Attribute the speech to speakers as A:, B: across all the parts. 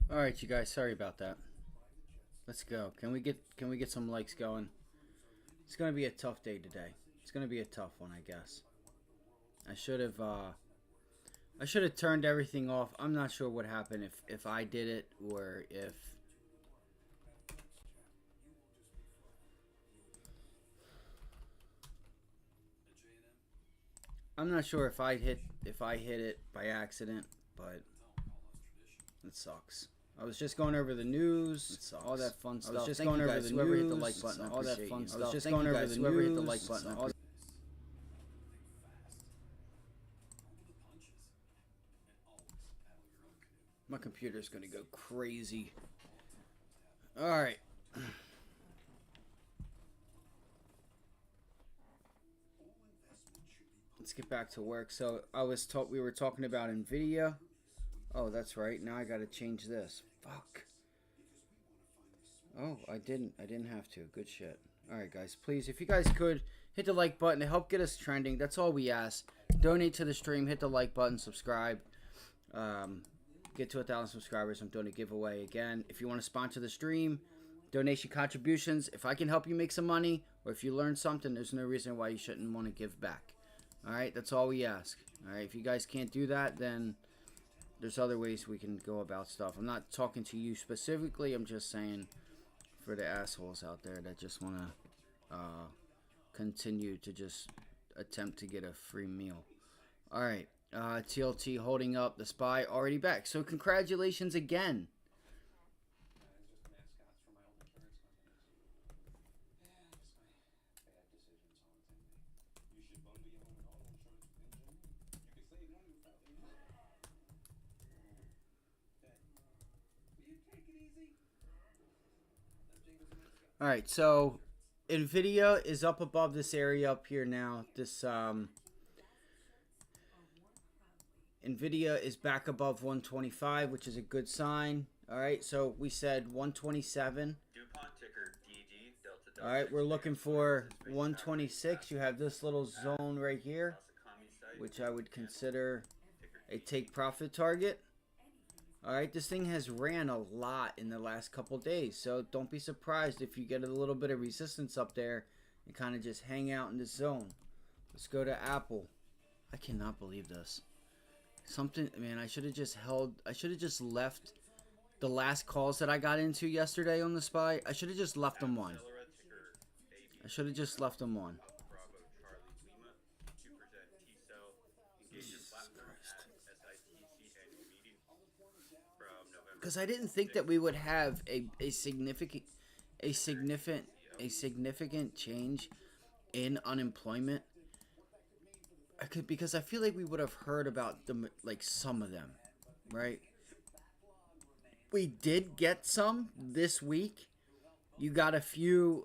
A: All right, you guys. Sorry about that. Let's go. Can we get some likes going? It's gonna be a tough day today. It's gonna be a tough one, I guess. I should have turned everything off. I'm not sure what happened if I did it or if I'm not sure if I hit it by accident, but it sucks. I was just going over the news, all that fun stuff. I was just going over the news, hit the like button, all that fun stuff. I was just going over the news, whoever hit the like button. My computer's gonna go crazy. All right. Let's get back to work. So we were talking about NVIDIA. Oh, that's right. Now I gotta change this. Fuck. Oh, I didn't have to. Good shit. All right, guys. Please, if you guys could hit the like button to help get us trending. That's all we ask. Donate to the stream. Hit the like button. Subscribe. Get to 1,000 subscribers. I'm doing a giveaway again. If you want to sponsor the stream, donation contributions. If I can help you make some money, or if you learn something, there's no reason why you shouldn't want to give back. All right, that's all we ask. All right, if you guys can't do that, then there's other ways we can go about stuff. I'm not talking to you specifically. I'm just saying for the assholes out there that just want to continue to just attempt to get a free meal. All right, TLT holding up the SPY already back. So congratulations again. All right, so NVIDIA is up above this area up here now. This NVIDIA is back above 125, which is a good sign. All right, so we said 127. All right, we're looking for 126. You have this little zone right here, which I would consider a take profit target. All right, this thing has ran a lot in the last couple days, so don't be surprised if you get a little bit of resistance up there and kind of just hang out in this zone. Let's go to Apple. I cannot believe this. Something, man, I should have just left the last calls that I got into yesterday on the SPY. I should have just left them on. I should have just left them on. Because I didn't think that we would have a significant change in unemployment. Because I feel like we would have heard about them, like some of them, right? We did get some this week. You got a few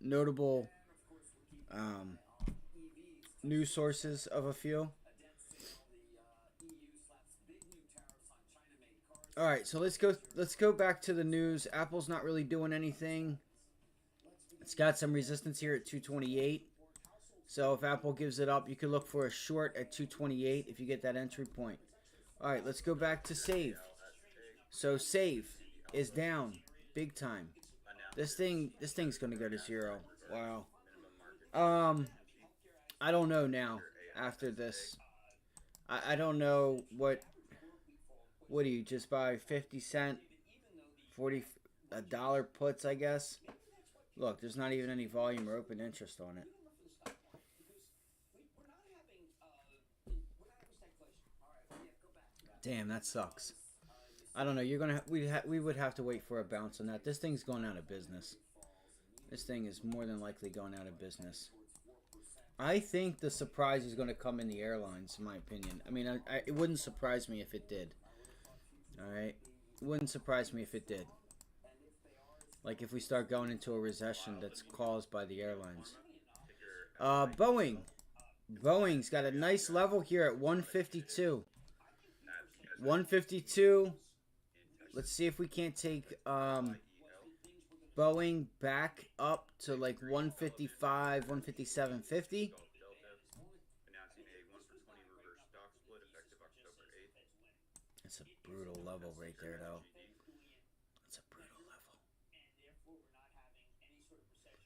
A: notable news sources of a few. All right, so let's go back to the news. Apple's not really doing anything. It's got some resistance here at 228. So if Apple gives it up, you could look for a short at 228 if you get that entry point. All right, let's go back to Save. So Save is down big time. This thing's going to go to zero. Wow. I don't know now after this. I don't know what do you just buy 50 cent, $40 puts, I guess. Look, there's not even any volume or open interest on it. Damn, that sucks. I don't know. We would have to wait for a bounce on that. This thing's going out of business. This thing is more than likely going out of business. I think the surprise is going to come in the airlines, in my opinion. I mean, it wouldn't surprise me if it did. All right, it wouldn't surprise me if it did. Like if we start going into a recession that's caused by the airlines. Boeing's got a nice level here at 152. 152. Let's see if we can't take Boeing back up to like 155, 157.50. That's a brutal level right there, though.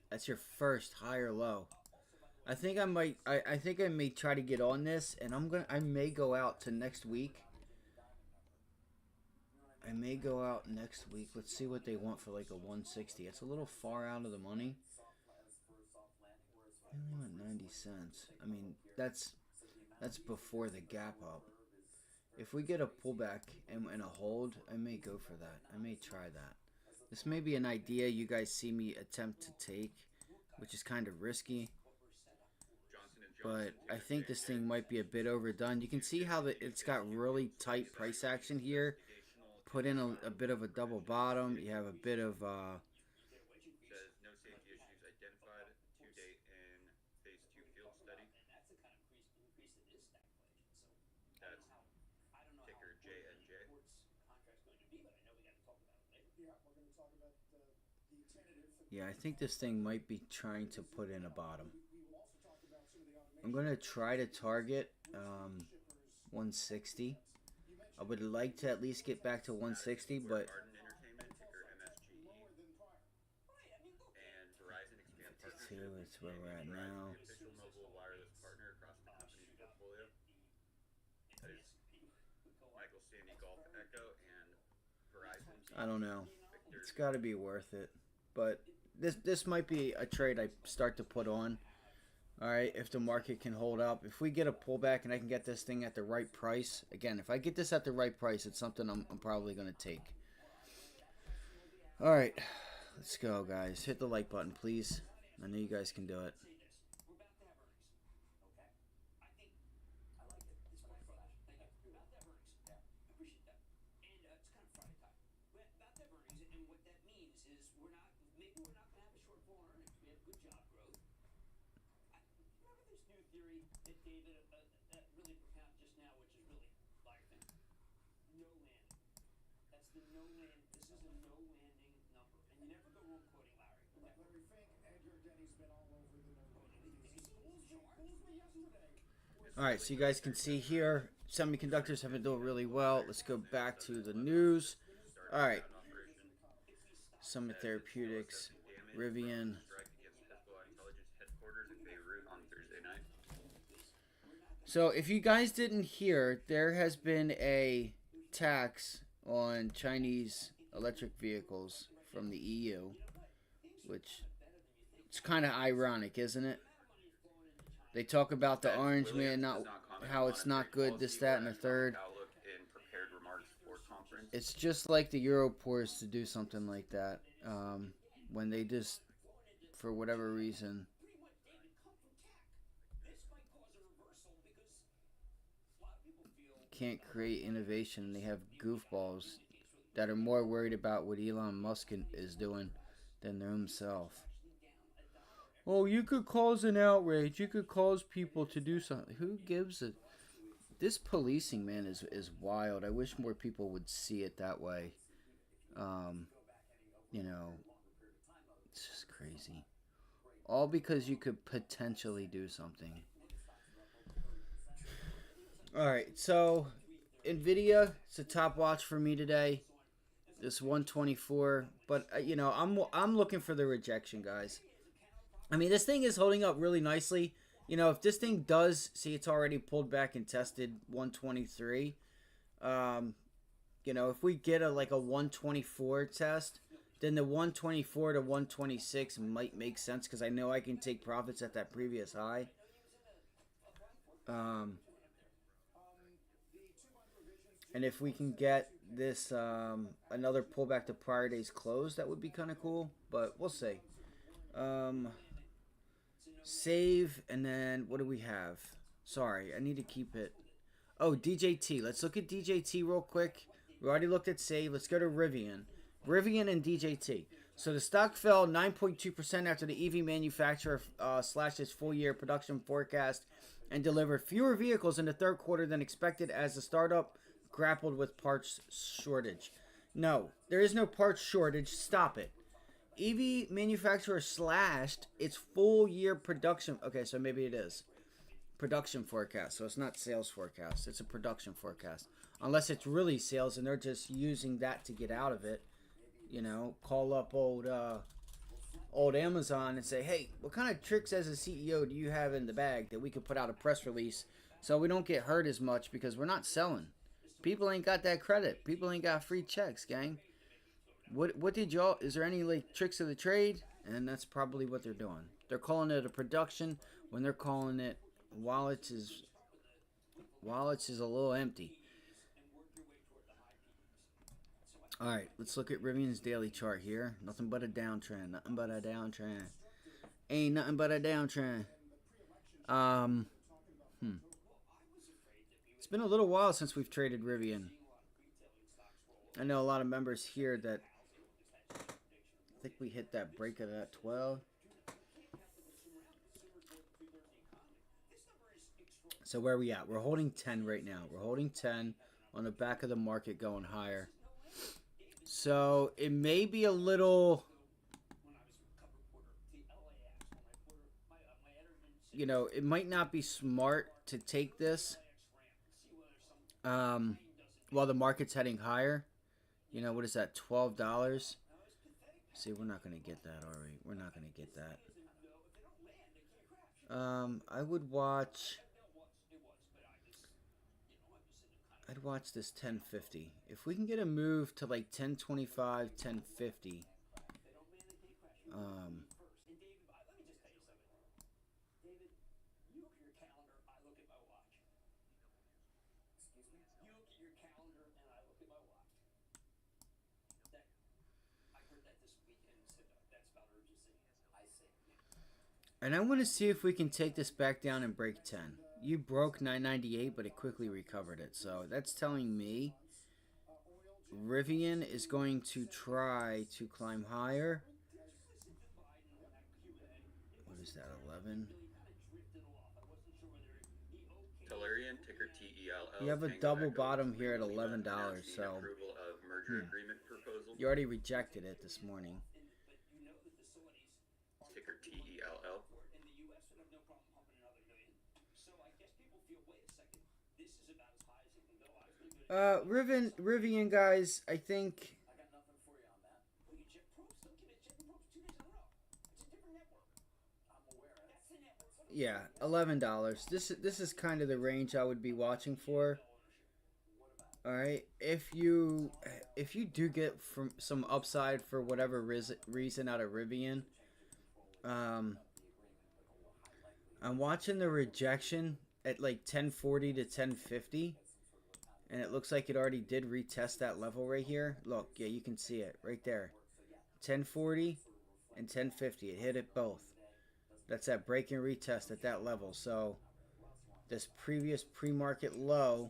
A: That's your first high or low. I think I might. I think I may try to get on this, and I may go out to next week. I may go out next week. Let's see what they want for like a 160. It's a little far out of the money. They only want 90 cents. I mean, that's before the gap up. If we get a pullback and a hold, I may go for that. I may try that. This may be an idea you guys see me attempt to take, which is kind of risky. But I think this thing might be a bit overdone. You can see how it's got really tight price action here. Put in a bit of a double bottom. You have a bit of yeah, I think this thing might be trying to put in a bottom. I'm going to try to target 160. I would like to at least get back to 160, but 52, it's where we're at now. I don't know. It's got to be worth it. But this might be a trade I start to put on. All right, if the market can hold up. If we get a pullback and I can get this thing at the right price. Again, if I get this at the right price, it's something I'm probably going to take. All right, let's go, guys. Hit the like button, please. I know you guys can do it. Alright, so you guys can see here, semiconductors have been doing really well. Let's go back to the news. Alright, Summit Therapeutics, Rivian. So if you guys didn't hear, there has been a tax on Chinese electric vehicles from the EU, which it's kind of ironic, isn't it? They talk about the orange man, not how it's not good, this, that, and the third. It's just like the Europors to do something like that when they just, for whatever reason, can't create innovation. They have goofballs that are more worried about what Elon Musk is doing than himself. Oh, you could cause an outrage. You could cause people to do something. Who gives a... This policing, man, is wild. I wish more people would see it that way. You know, it's just crazy. All because you could potentially do something. Alright, so NVIDIA, it's a top watch for me today. This 124. But, you know, I'm looking for the rejection, guys. I mean, this thing is holding up really nicely. You know, if this thing does, see, it's already pulled back and tested 123. You know, if we get like a 124 test, then the 124 to 126 might make sense because I know I can take profits at that previous high. And if we can get this another pullback to prior day's close, that would be kind of cool. But we'll see. Save, and then what do we have? Sorry, I need to keep it. Oh, DJT. Let's look at DJT real quick. We already looked at save. Let's go to Rivian. Rivian and DJT. So the stock fell 9.2% after the EV manufacturer slashed its full-year production forecast and delivered fewer vehicles in the third quarter than expected as the startup grappled with parts shortage. No, there is no parts shortage. Stop it. EV manufacturer slashed its full year production. Okay, so maybe it is production forecast. So it's not sales forecast. It's a production forecast. Unless it's really sales and they're just using that to get out of it. You know, call up old old Amazon and say, hey, what kind of tricks as a CEO do you have in the bag that we could put out a press release so we don't get hurt as much because we're not selling. People ain't got that credit. People ain't got free checks, gang. What did y'all? Is there any like tricks of the trade? And that's probably what they're doing. They're calling it a production when they're calling it wallets is a little empty. All right, let's look at Rivian's daily chart here. Nothing but a downtrend. Nothing but a downtrend. Ain't nothing but a downtrend. Um, It's been a little while since we've traded Rivian. I know a lot of members here that I think we hit that break of that 12. So where are we at? We're holding 10 right now. We're holding 10 on the back of the market going higher. So it may be a little, you know, it might not be smart to take this while the market's heading higher. You know, what is that, $12? See, we're not going to get that, are we? We're not going to get that. I would watch... I'd watch this 1050. If we can get a move to like 1025, 1050. And I want to see if we can take this back down and break 10. You broke 998, but it quickly recovered it. So that's telling me Rivian is going to try to climb higher. What is that, 11?
B: Tellurian, ticker TELL.
A: You have a double bottom here at $11, so you already rejected it this morning.
B: Ticker TELL.
A: Rivian guys, I think. Yeah, $11. This is kind of the range I would be watching for. All right, if you do get from some upside for whatever reason out of Rivian, I'm watching the rejection at like 1040 to 1050. And it looks like it already did retest that level right here. Look, yeah, you can see it right there. 1040 and 1050. It hit it both. That's that break and retest at that level. So this previous pre-market low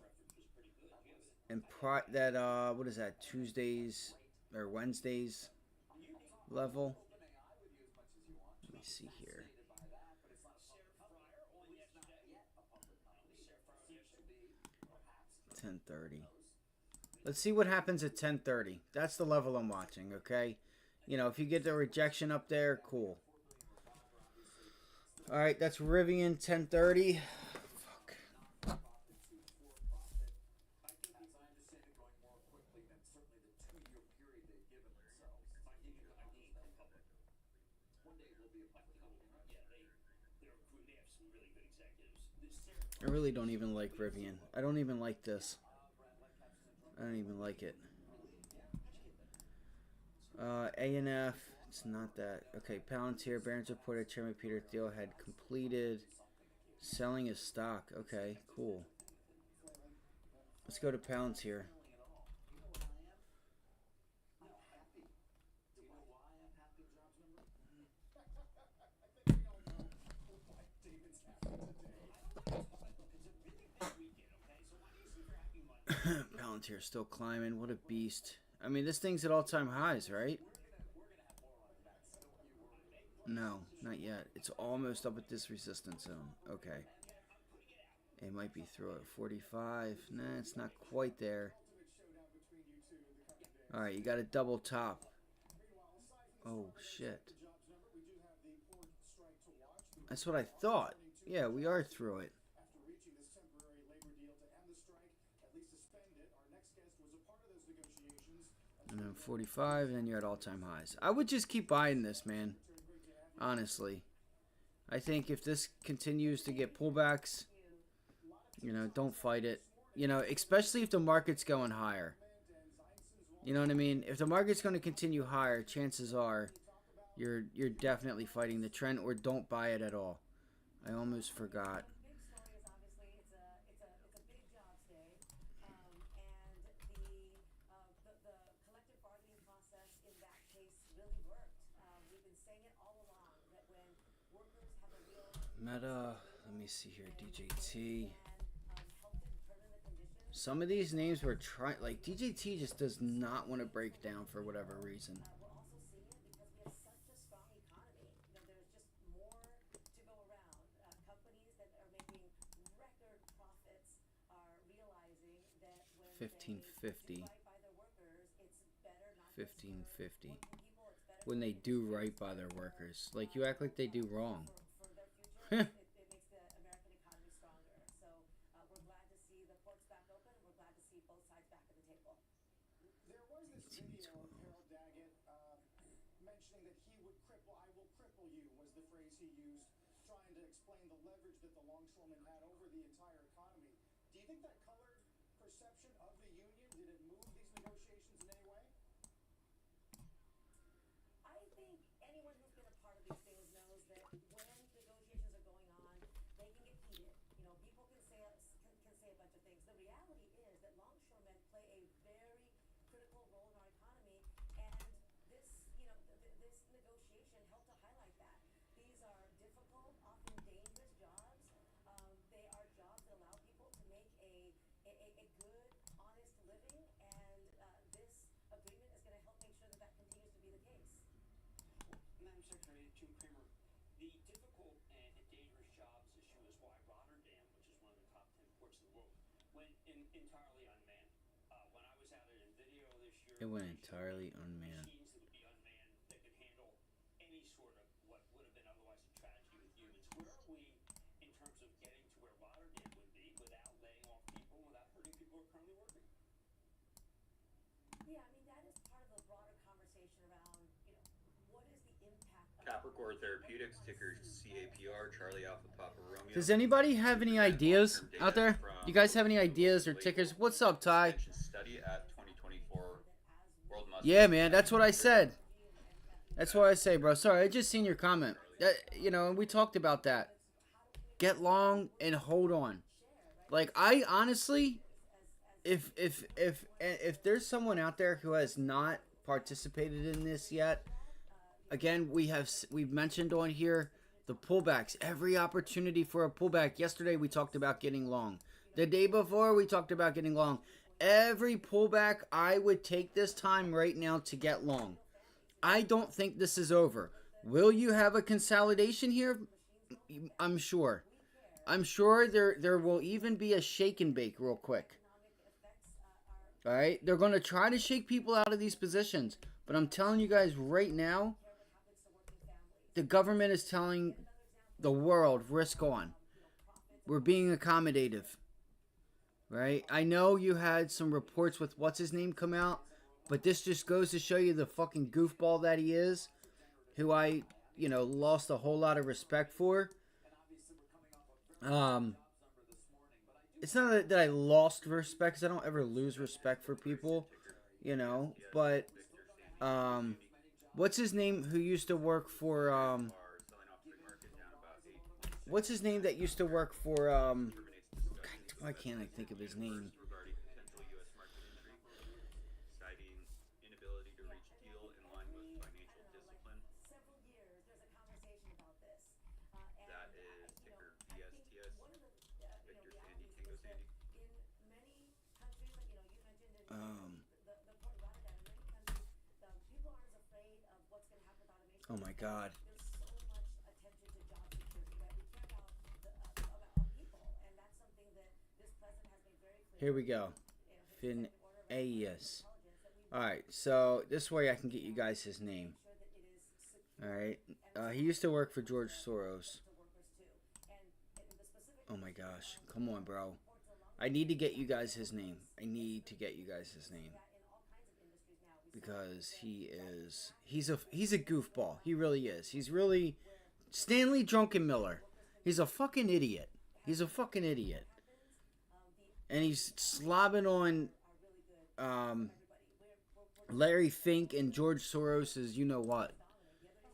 A: and what is that, Tuesdays or Wednesdays level? Let me see here. $10.30. Let's see what happens at 10:30. That's the level I'm watching, okay? You know, if you get the rejection up there, cool. All right, that's Rivian 10:30. Fuck. I really don't even like Rivian. I don't even like this. I don't even like it. A&F, it's not that. Okay, Palantir, Barron's reported Chairman Peter Thiel had completed selling his stock. Okay, cool. Let's go to Palantir. Palantir still climbing. What a beast. I mean, this thing's at all-time highs, right? No, not yet. It's almost up at this resistance zone. Okay. It might be through at 45. Nah, it's not quite there. Alright, you got a double top. Oh, shit. That's what I thought. Yeah, we are through it. And then 45, and then you're at all-time highs. I would just keep buying this, man. Honestly, I think if this continues to get pullbacks, don't fight it. Especially if the market's going higher. You know what I mean? If the market's going to continue higher, chances are you're definitely fighting the trend, or don't buy it at all. I almost forgot. Meta, let me see here, DJT. Some of these names were trying, like DJT just does not want to break down for whatever reason. $15.50. $15.50. When they do right by their workers. Like, you act like they do wrong. 10 It went entirely unmanned.
B: Capricorn Therapeutics, ticker CAPR, Charlie Alpha Papa Romeo.
A: Does anybody have any ideas out there? You guys have any ideas or tickers? What's up, Ty?
B: Study at 2024 World
A: Yeah, man, that's what I said. That's what I say, bro. Sorry, I just seen your comment. And we talked about that. Get long and hold on. Like, I honestly, if there's someone out there who has not participated in this yet, again, we've mentioned on here the pullbacks. Every opportunity for a pullback. Yesterday we talked about getting long. The day before we talked about getting long. Every pullback, I would take this time right now to get long. I don't think this is over. Will you have a consolidation here? I'm sure. I'm sure there will even be a shake and bake real quick. All right? They're going to try to shake people out of these positions. But I'm telling you guys right now, the government is telling the world, risk on. We're being accommodative. Right? I know you had some reports with what's his name come out, but this just goes to show you the fucking goofball that he is, who I, lost a whole lot of respect for. It's not that I lost respect, because I don't ever lose respect for people, but, what's his name who used to work for, what's his name that used to work for, why can't I think of his name? Oh my God. Here we go. Phineas. Alright, so this way I can get you guys his name. Alright. He used to work for George Soros. Oh my gosh. Come on, bro. I need to get you guys his name. because he's a goofball. He really is. He's really Stanley Drunken Miller. He's a fucking idiot. He's a fucking idiot. And he's slobbing on Larry Fink and George Soros's you know what.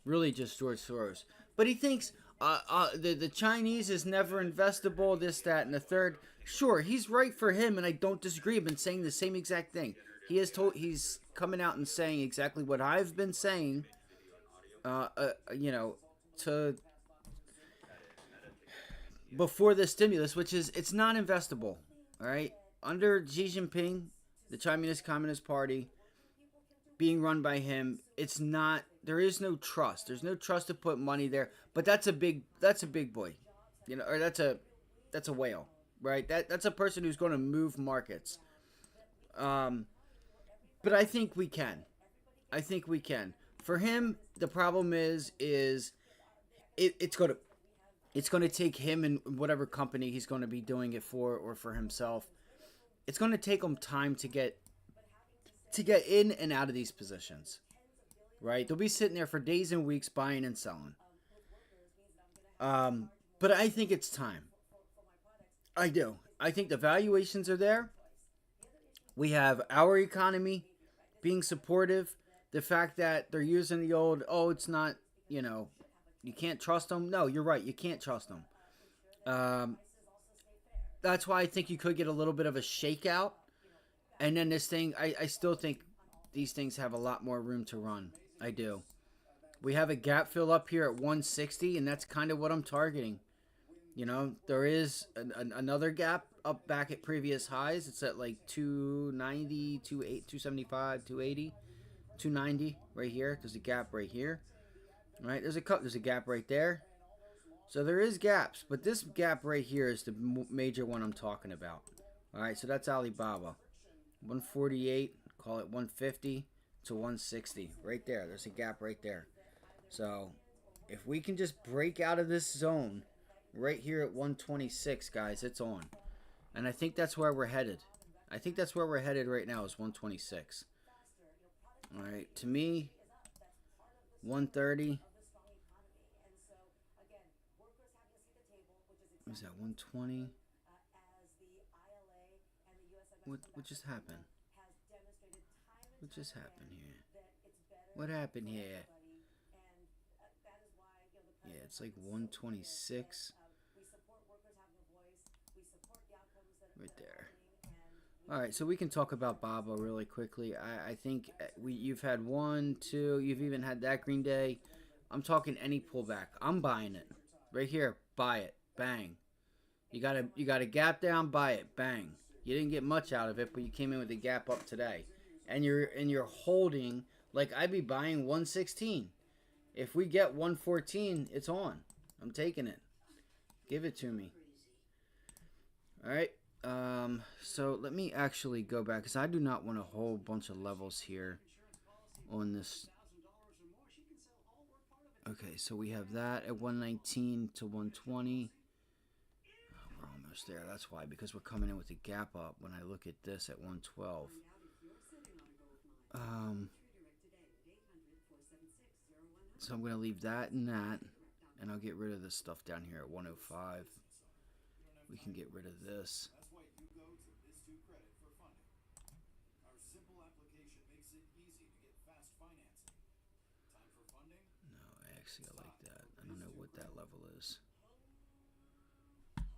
A: Really just George Soros. But he thinks the Chinese is never investable, this, that, and the third. Sure, he's right for him, and I don't disagree. I've been saying the same exact thing. He's coming out and saying exactly what I've been saying, to before the stimulus, which is it's not investable. All right, under Xi Jinping, the Chinese Communist Party, being run by him, it's not. There is no trust. There's no trust to put money there. But that's a big boy, or that's a whale, right? That's a person who's going to move markets. But I think we can. I think we can. For him, the problem is it's going to take him and whatever company he's going to be doing it for or for himself. It's going to take him time to get in and out of these positions. Right? They'll be sitting there for days and weeks buying and selling. But I think it's time. I do. I think the valuations are there. We have our economy being supportive. The fact that they're using the old, it's not, you can't trust them. No, you're right. You can't trust them. That's why I think you could get a little bit of a shakeout. And then this thing, I still think these things have a lot more room to run. I do. We have a gap fill up here at 160, and that's kind of what I'm targeting. There is another gap up back at previous highs. It's at like 290, 275, 280, 290 right here. There's a gap right here. All right, there's a gap right there. So there is gaps, but this gap right here is the major one I'm talking about. All right, so that's Alibaba. 148, call it 150 to 160 right there. There's a gap right there. So if we can just break out of this zone right here at 126, guys, it's on. And I think that's where we're headed. I think that's where we're headed right now is 126. All right, to me, 130. What is that, 120? What just happened? What just happened here? What happened here? Yeah, it's like 126. Right there. Alright, so we can talk about Baba really quickly. I think you've had one, two, you've even had that green day. I'm talking any pullback. I'm buying it. Right here, buy it. Bang. You got a gap down, buy it. Bang. You didn't get much out of it, but you came in with a gap up today. And you're holding, like I'd be buying 116. If we get 114, it's on. I'm taking it. Give it to me. All right. So let me actually go back because I do not want a whole bunch of levels here on this. Okay, so we have that at 119 to 120. We're almost there. That's why, because we're coming in with a gap up when I look at this at 112. So I'm going to leave that and that, and I'll get rid of this stuff down here at 105. We can get rid of this. No, actually I like that. I don't know what that level is.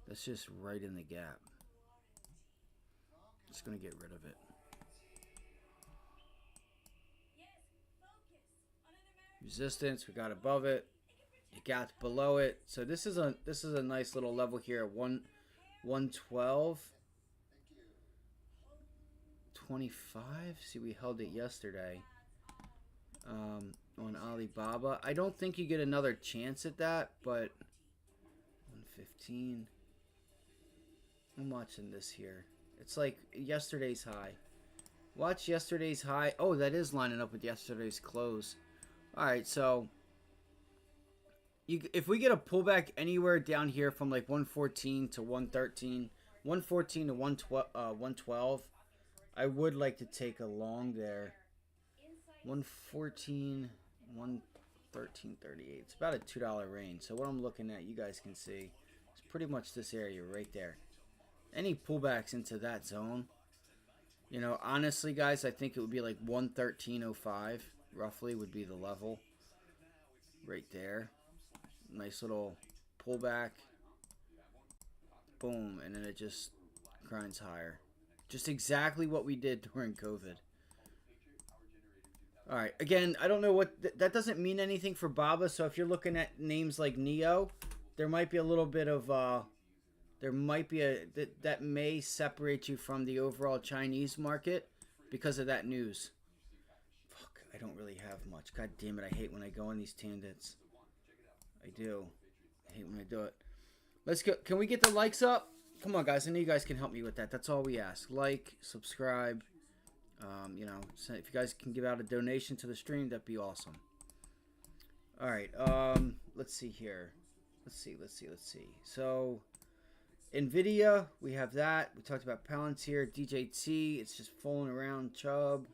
A: That's just right in the gap. Just going to get rid of it. Resistance, we got above it. You got below it. So this is a nice little level here at 112. 25. See, we held it yesterday on Alibaba. I don't think you get another chance at that, but 115. I'm watching this here. It's like yesterday's high. Watch yesterday's high. Oh, that is lining up with yesterday's close. Alright, so if we get a pullback anywhere down here from like 114 to 113, 114 to 112, I would like to take a long there. 114, 113.38. It's about a $2 range. So what I'm looking at, you guys can see, is pretty much this area right there. Any pullbacks into that zone, you know, honestly, guys, I think it would be like 113.05 roughly would be the level right there. Nice little pullback. Boom, and then it just grinds higher. Just exactly what we did during COVID. All right, again, I don't know what that doesn't mean anything for Baba. So if you're looking at names like Neo, there might be a little bit of there might be that may separate you from the overall Chinese market because of that news. Fuck, I don't really have much. God damn it, I hate when I go on these tangents. I do. I hate when I do it. Let's go. Can we get the likes up? Come on, guys. I know you guys can help me with that. That's all we ask. Like, subscribe. You know, so if you guys can give out a donation to the stream, that'd be awesome. All right. Let's see here. Let's see. So, NVIDIA, we have that. We talked about Palantir, DJT. It's just falling around. Chubb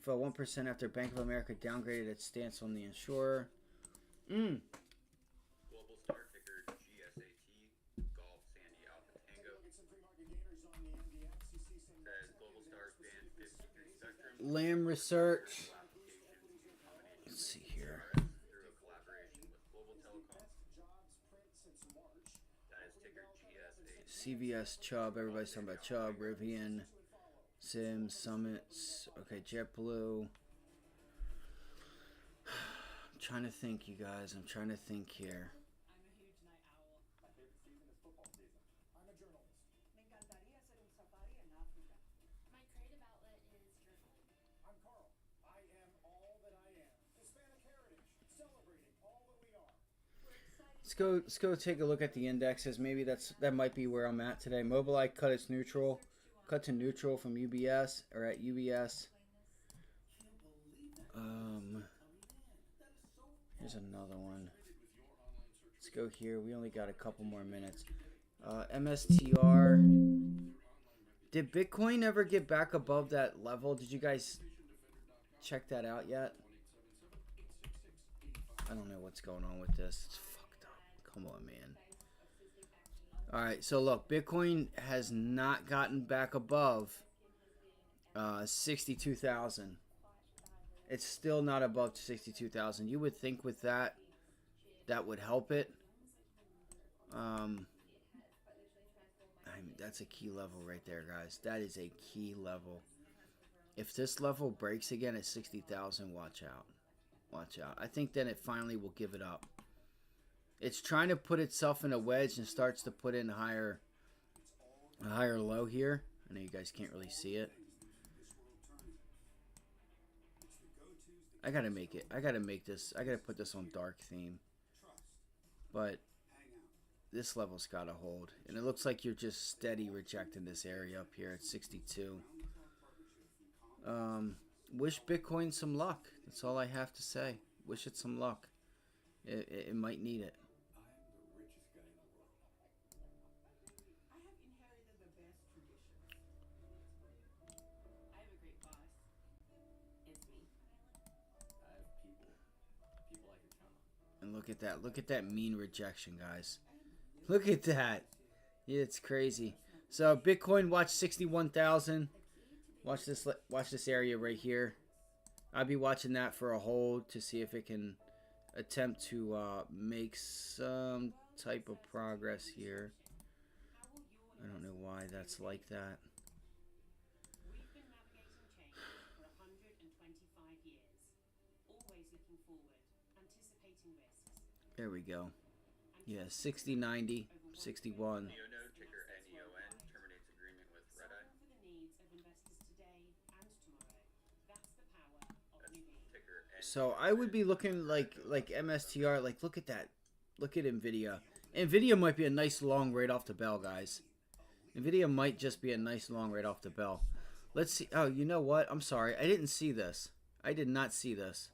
A: fell 1% after Bank of America downgraded its stance on the insurer.
B: Global Star ticker GSAT, Golf Sandy Alpha Tango. Says Global Star's banned 53 spectrum.
A: Lamb Research. Let's see here.
B: Through a collaboration with Global Telecom. That is ticker GSAT.
A: CVS, Chubb. Everybody's talking about Chubb, Rivian, Sims, Summits. Okay, JetBlue. I'm trying to think, you guys. I'm trying to think here. Let's go take a look at the indexes. Maybe that might be where I'm at today. Mobileye cut its neutral, cut to neutral from UBS or at UBS. Here's another one. Let's go here. We only got a couple more minutes. MSTR. Did Bitcoin ever get back above that level? Did you guys check that out yet? I don't know what's going on with this. It's fucked up. Come on, man. All right, so look, Bitcoin has not gotten back above 62,000. It's still not above 62,000. You would think with that would help it. That's a key level right there, guys. That is a key level. If this level breaks again at 60,000, watch out. Watch out. I think then it finally will give it up. It's trying to put itself in a wedge and starts to put in a higher low here. I know you guys can't really see it. I gotta make it. I gotta make this. I gotta put this on dark theme. But this level's gotta hold. And it looks like you're just steady rejecting this area up here at 62. Wish Bitcoin some luck. That's all I have to say. Wish it some luck. It might need it. And look at that. Look at that mean rejection, guys. Look at that. It's crazy. So Bitcoin, watch 61,000. Watch this area right here. I'll be watching that for a hold to see if it can attempt to make some type of progress here. I don't know why that's like that. There we go. Yeah, 60, 90, 61.
B: Neonode ticker NEON terminates agreement with Redeye. That's ticker N.
A: So I would be looking like MSTR. Like, look at that. Look at NVIDIA. NVIDIA might be a nice long right off the bell, guys. NVIDIA might just be a nice long right off the bell. Let's see. Oh, you know what? I'm sorry. I didn't see this. I did not see this.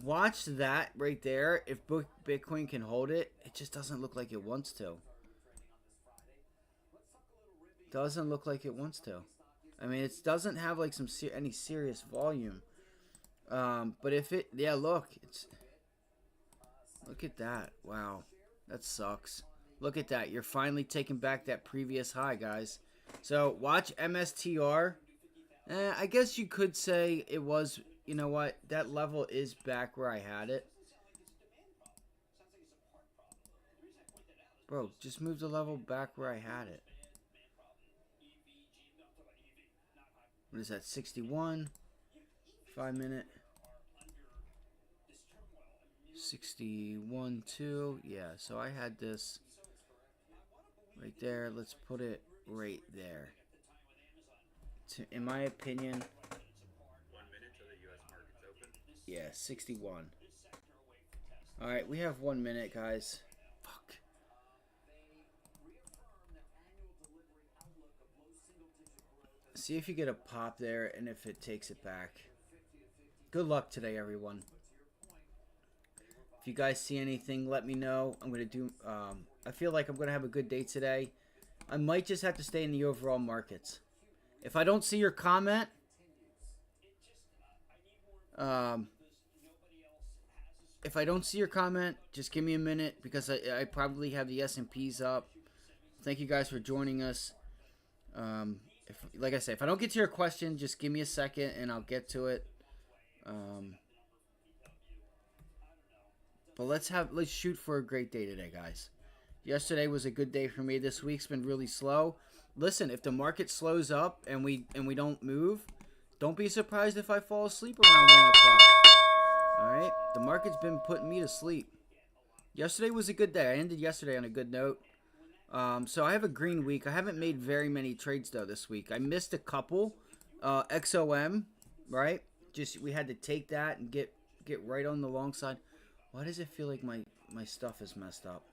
A: Watch that right there. If Bitcoin can hold it, it just doesn't look like it wants to. Doesn't look like it wants to. I mean, it doesn't have like any serious volume. But if it, yeah, look at that. Wow, that sucks. Look at that. You're finally taking back that previous high, guys. So watch MSTR. I guess you could say it was, you know what, that level is back where I had it. Bro, just move the level back where I had it. What is that, 61? 5 minute. 61, 2. Yeah, so I had this right there. Let's put it right there. In my opinion,
B: 1 minute till the U.S. market's open.
A: yeah, 61. All right, we have 1 minute, guys. Fuck. See if you get a pop there and if it takes it back. Good luck today, everyone. If you guys see anything, let me know. I'm going to do... I feel like I'm going to have a good day today. I might just have to stay in the overall markets. If I don't see your comment... if I don't see your comment, just give me a minute because I probably have the S&Ps up. Thank you guys for joining us. Like I say, if I don't get to your question, just give me a second and I'll get to it. But let's shoot for a great day today, guys. Yesterday was a good day for me. This week's been really slow. Listen, if the market slows up and we don't move, don't be surprised if I fall asleep around 1 o'clock. All right, the market's been putting me to sleep. Yesterday was a good day. I ended yesterday on a good note. So I have a green week. I haven't made very many trades though this week. I missed a couple. XOM, right? Just we had to take that and get right on the long side. Why does it feel like my stuff is messed up?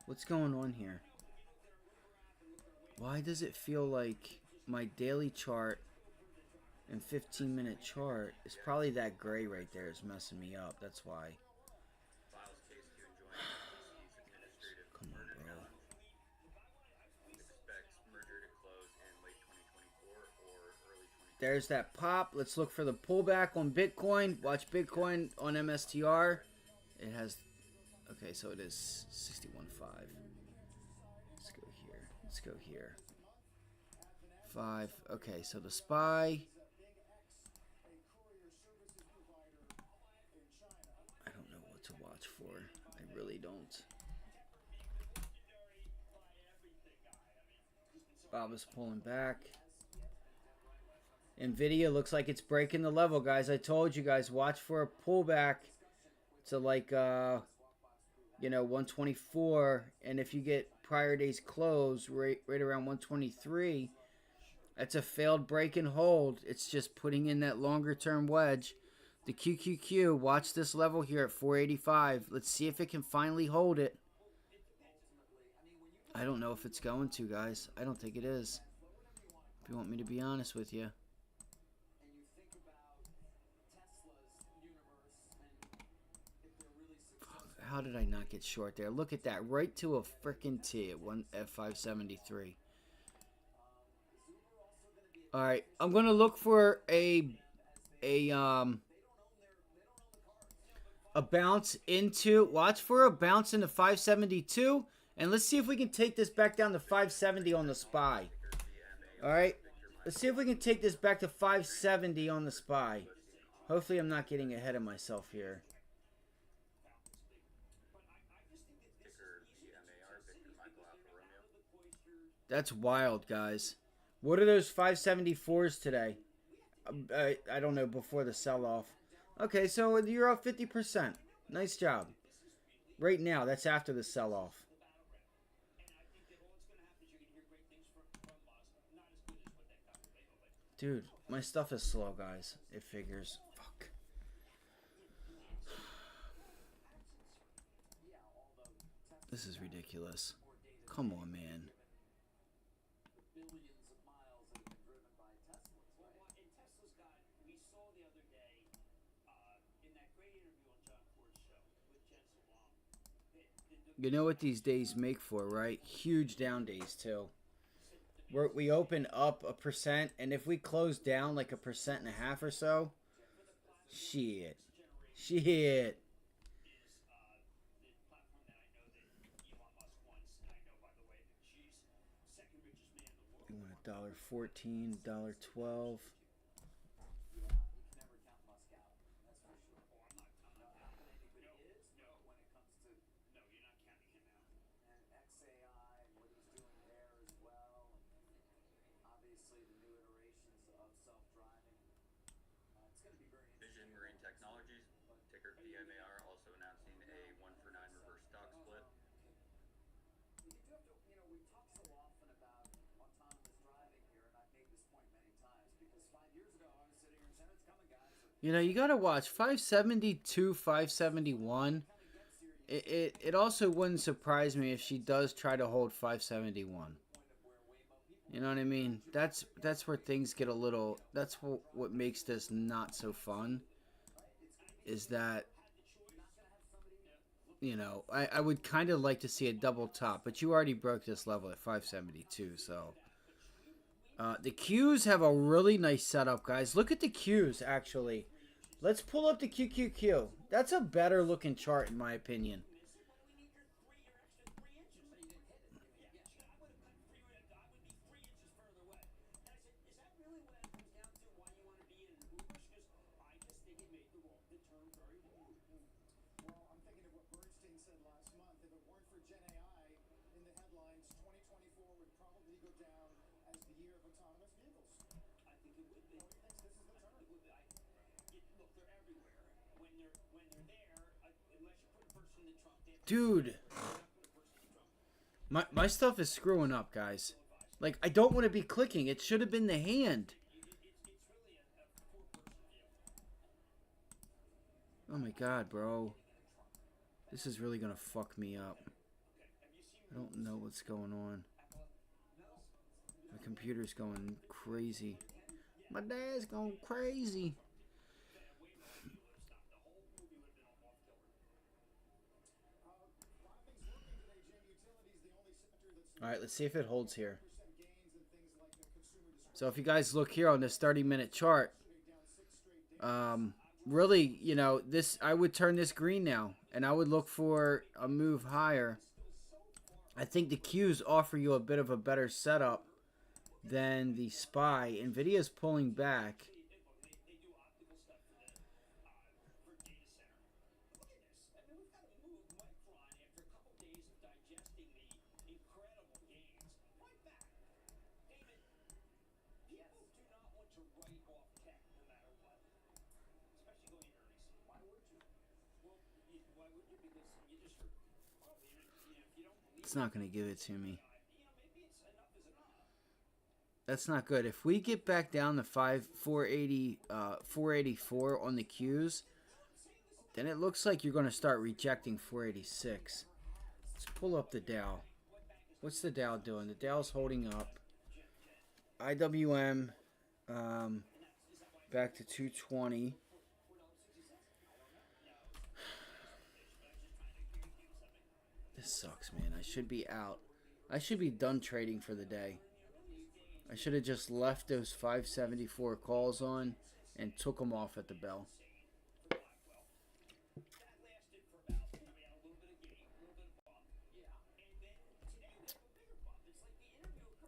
A: What's going on here? Why does it feel like my daily chart and 15-minute chart is probably that gray right there is messing me up? That's why. Come on, bro. There's that pop. Let's look for the pullback on Bitcoin. Watch Bitcoin on MSTR. It has... Okay, so it is 61.5. Let's go here. Let's go here. 5. Okay, so the SPY. I don't know what to watch for. I really don't. Bob is pulling back. NVIDIA looks like it's breaking the level, guys. I told you guys, watch for a pullback to like, 124. And if you get prior day's close right around 123, that's a failed break and hold. It's just putting in that longer term wedge. The QQQ, watch this level here at 485. Let's see if it can finally hold it. I don't know if it's going to, guys. I don't think it is. If you want me to be honest with you. How did I not get short there? Look at that. Right to a freaking T at 573. All right. I'm going to look for a bounce into... Watch for a bounce into 572. And let's see if we can take this back down to 570 on the SPY. All right. Let's see if we can take this back to 570 on the SPY. Hopefully I'm not getting ahead of myself here. That's wild, guys. What are those 574s today? I don't know, before the sell-off. Okay, so you're up 50%. Nice job. Right now, that's after the sell-off. Dude, my stuff is slow, guys. It figures. Fuck. This is ridiculous. Come on, man. You know what these days make for, right? Huge down days, too. we open up 1%, and if we close down like 1.5% or so, shit. You want $1.14, $1.12.
B: Vision Marine Technologies, ticker VMAR, also announcing a 1-for-9 reverse stock split.
A: You know, you gotta watch 572, 571. It also wouldn't surprise me if she does try to hold 571. You know what I mean? That's where things get a little. That's what makes this not so fun. Is that, you know, I would kind of like to see a double top, but you already broke this level at 572, so. The Qs have a really nice setup, guys. Look at the Qs, actually. Let's pull up the QQQ. That's a better looking chart, in my opinion. Dude, my stuff is screwing up, guys. Like, I don't want to be clicking. It should have been the hand. Oh my god, bro. This is really gonna fuck me up. I don't know what's going on. My computer's going crazy. My dad's going crazy. Alright, let's see if it holds here. So if you guys look here on this 30-minute chart, really, you know, this, I would turn this green now, and I would look for a move higher. I think the Qs offer you a bit of a better setup than the SPY. NVIDIA's pulling back. It's not going to give it to me. That's not good. If we get back down to 484 on the Qs, then it looks like you're going to start rejecting 486. Let's pull up the Dow. What's the Dow doing? The Dow's holding up. IWM back to 220. This sucks, man. I should be out. I should be done trading for the day. I should have just left those 574 calls on and took them off at the bell.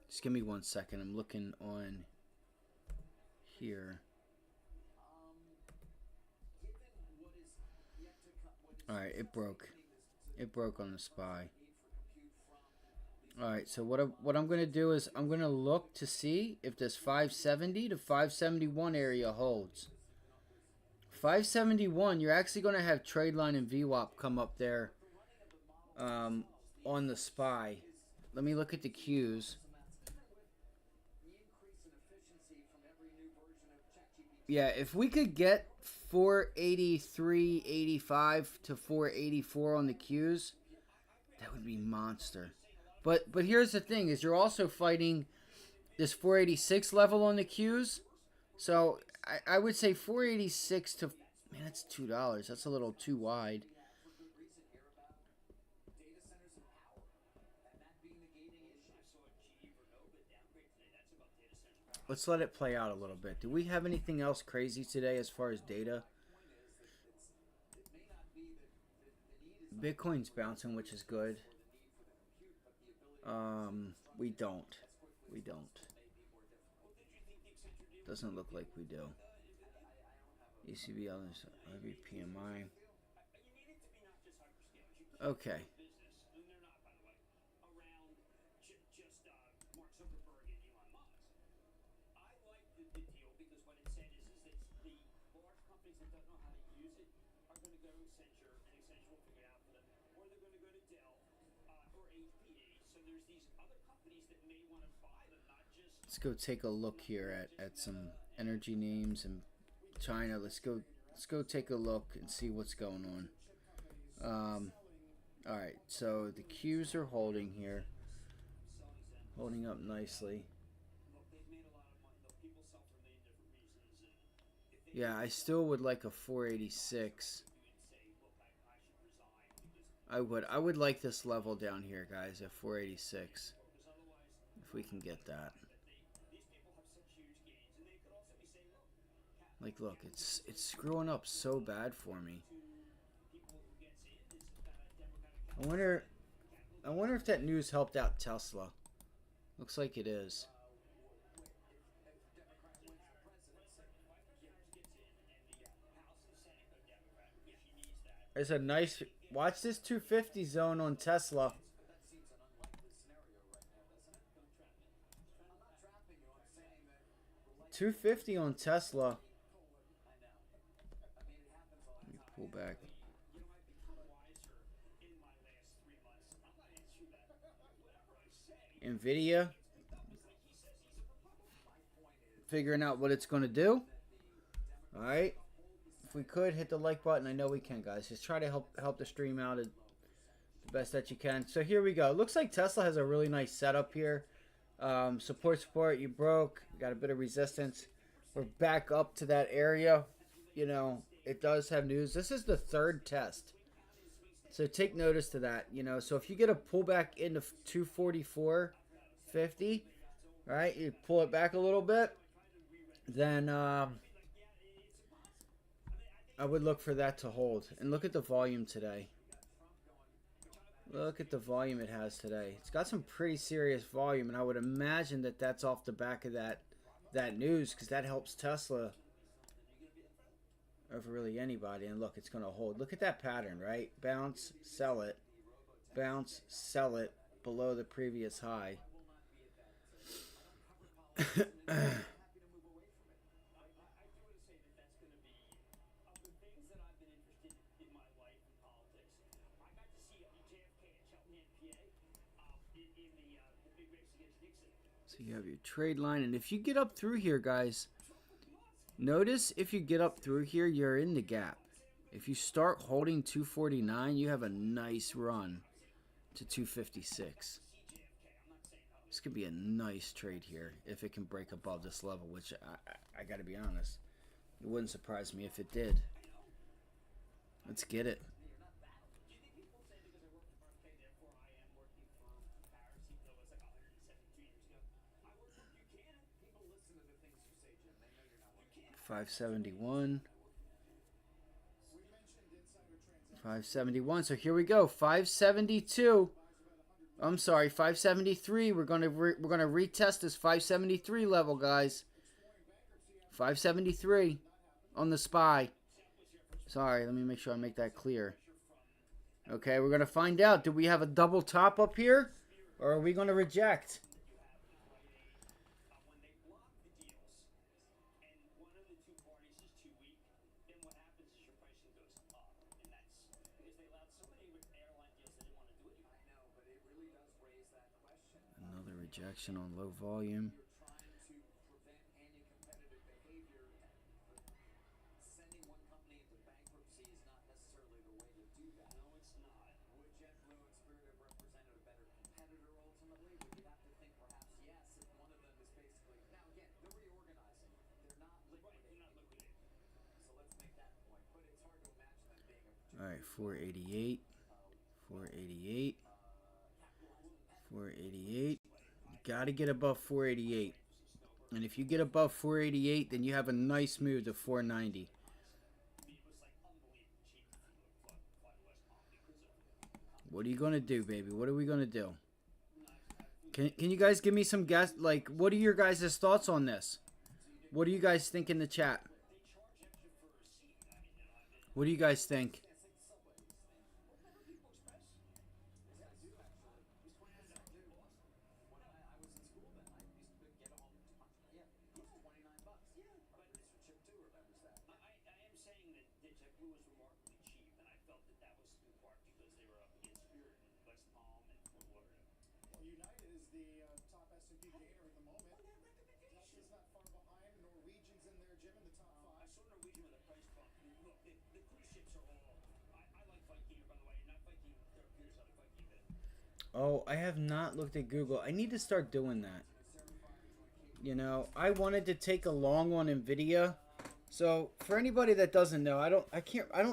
A: Just give me 1 second. I'm looking on here. Alright, it broke. It broke on the SPY. Alright, so what I'm going to do is I'm going to look to see if this 570 to 571 area holds. 571, you're actually going to have trade line and VWAP come up there on the SPY. Let me look at the Qs. Yeah, if we could get 483.85 to 484 on the Qs, that would be monster. But here's the thing, is you're also fighting this 486 level on the Qs. So I would say 486 to, man, that's $2. That's a little too wide. let's let it play out a little bit. Do we have anything else crazy today as far as data? Bitcoin's bouncing, which is good. We don't. We don't. Doesn't look like we do. ECB on this PMI. Okay. Let's go take a look here at some energy names in China. Let's go take a look and see what's going on. All right, so the Qs are holding here, holding up nicely. Yeah, I still would like a 486. I would like this level down here, guys, at 486. If we can get that. Like, look, it's screwing up so bad for me. I wonder if that news helped out Tesla. Looks like it is. There's a nice... Watch this 250 zone on Tesla. $250 on Tesla. Let me pull back. NVDA. Figuring out what it's going to do. Alright. If we could, hit the like button. I know we can, guys. Just try to help the stream out the best that you can. So here we go. It looks like Tesla has a really nice setup here. Support, you broke. We got a bit of resistance. We're back up to that area. You know, it does have news. This is the third test. So take notice to that. You know, so if you get a pullback into 244.50, right, you pull it back a little bit, then I would look for that to hold. And look at the volume today. Look at the volume it has today. It's got some pretty serious volume, and I would imagine that that's off the back of that news, because that helps Tesla over really anybody. And look, it's going to hold. Look at that pattern, right? Bounce, sell it. Bounce, sell it below the previous high. So you have your trade line, and if you get up through here, guys, notice if you get up through here, you're in the gap. If you start holding 249, you have a nice run to 256. This could be a nice trade here if it can break above this level, which I got to be honest, it wouldn't surprise me if it did. Let's get it. $571. 571. So here we go. 572. I'm sorry, 573. We're gonna retest this 573 level, guys. 573 on the SPY. Sorry, let me make sure I make that clear. Okay, we're gonna find out. Do we have a double top up here, or are we gonna reject? Another rejection on low volume. All right, 488, 488, 488. You got to get above 488. And if you get above 488, then you have a nice move to 490. What are you going to do, baby? What are we going to do? Can you guys give me some guess? Like, what are your guys' thoughts on this? What do you guys think in the chat? What do you guys think? Oh, I have not looked at Google. I need to start doing that. You know, I wanted to take a long on NVIDIA. So for anybody that doesn't know, I don't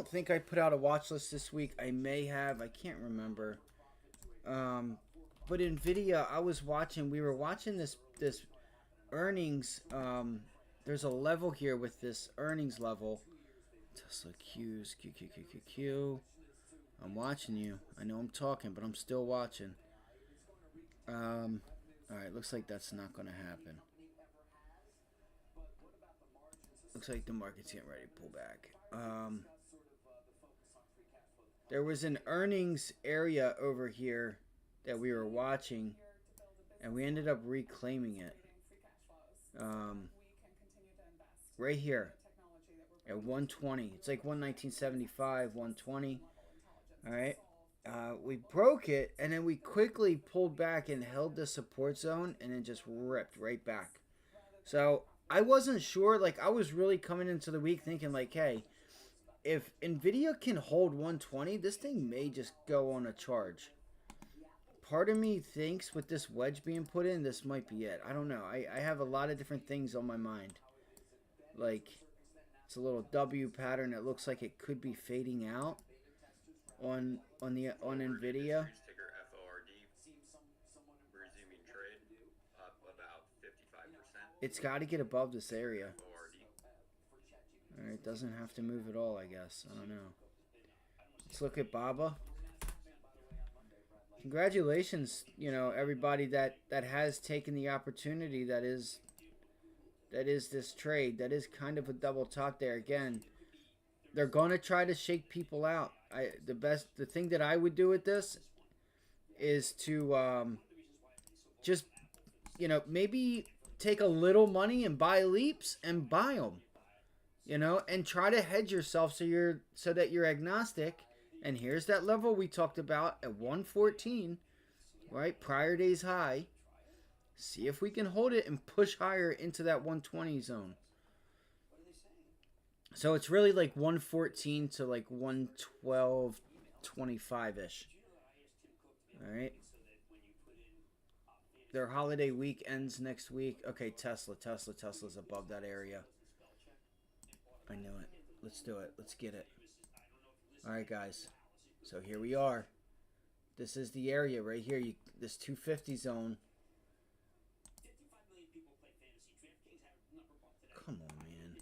A: think I put out a watch list this week. I may have. I can't remember. But NVIDIA, we were watching this earnings. There's a level here with this earnings level. Tesla Q's, Q. I'm watching you. I know I'm talking, but I'm still watching. Alright, looks like that's not going to happen. Looks like the market's getting ready to pull back. There was an earnings area over here that we were watching, and we ended up reclaiming it. Right here at 120. It's like 119.75, 120. All right. We broke it, and then we quickly pulled back and held the support zone, and then just ripped right back. So I wasn't sure. Like, I was really coming into the week thinking, like, hey, if NVIDIA can hold 120, this thing may just go on a charge. Part of me thinks with this wedge being put in, this might be it. I don't know. I have a lot of different things on my mind. Like, it's a little W pattern that looks like it could be fading out on NVIDIA.
B: Ticker FORD. Resuming trade up about 55%.
A: It's got to get above this area. Alright, it doesn't have to move at all, I guess. I don't know. Let's look at Baba. Congratulations, you know, everybody that has taken the opportunity that is this trade. That is kind of a double top there. Again, they're going to try to shake people out. The thing that I would do with this is to just, you know, maybe take a little money and buy leaps and buy them. You know, and try to hedge yourself so that you're agnostic. And here's that level we talked about at 114, right? Prior day's high. See if we can hold it and push higher into that 120 zone. So it's really like 114 to like 112.25-ish. All right. Their holiday week ends next week. Okay, Tesla's above that area. I knew it. Let's do it. Let's get it. All right, guys. So here we are. This is the area right here. This 250 zone. Come on, man.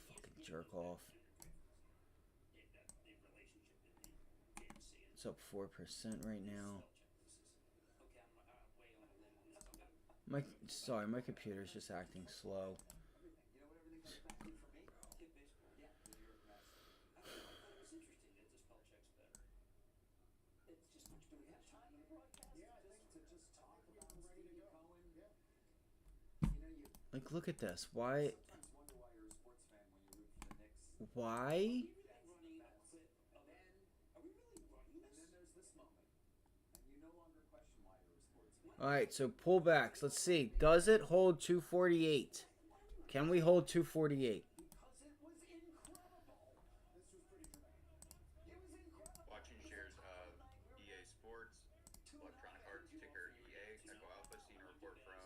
A: Fucking jerk off. It's up 4% right now. My computer's just acting slow. Like, look at this. Why? Alright, so pullbacks. Let's see. Does it hold 248? Can we hold 248?
B: Watching shares of EA Sports, Electronic Arts, ticker EA, Echo Alpha, seen a report from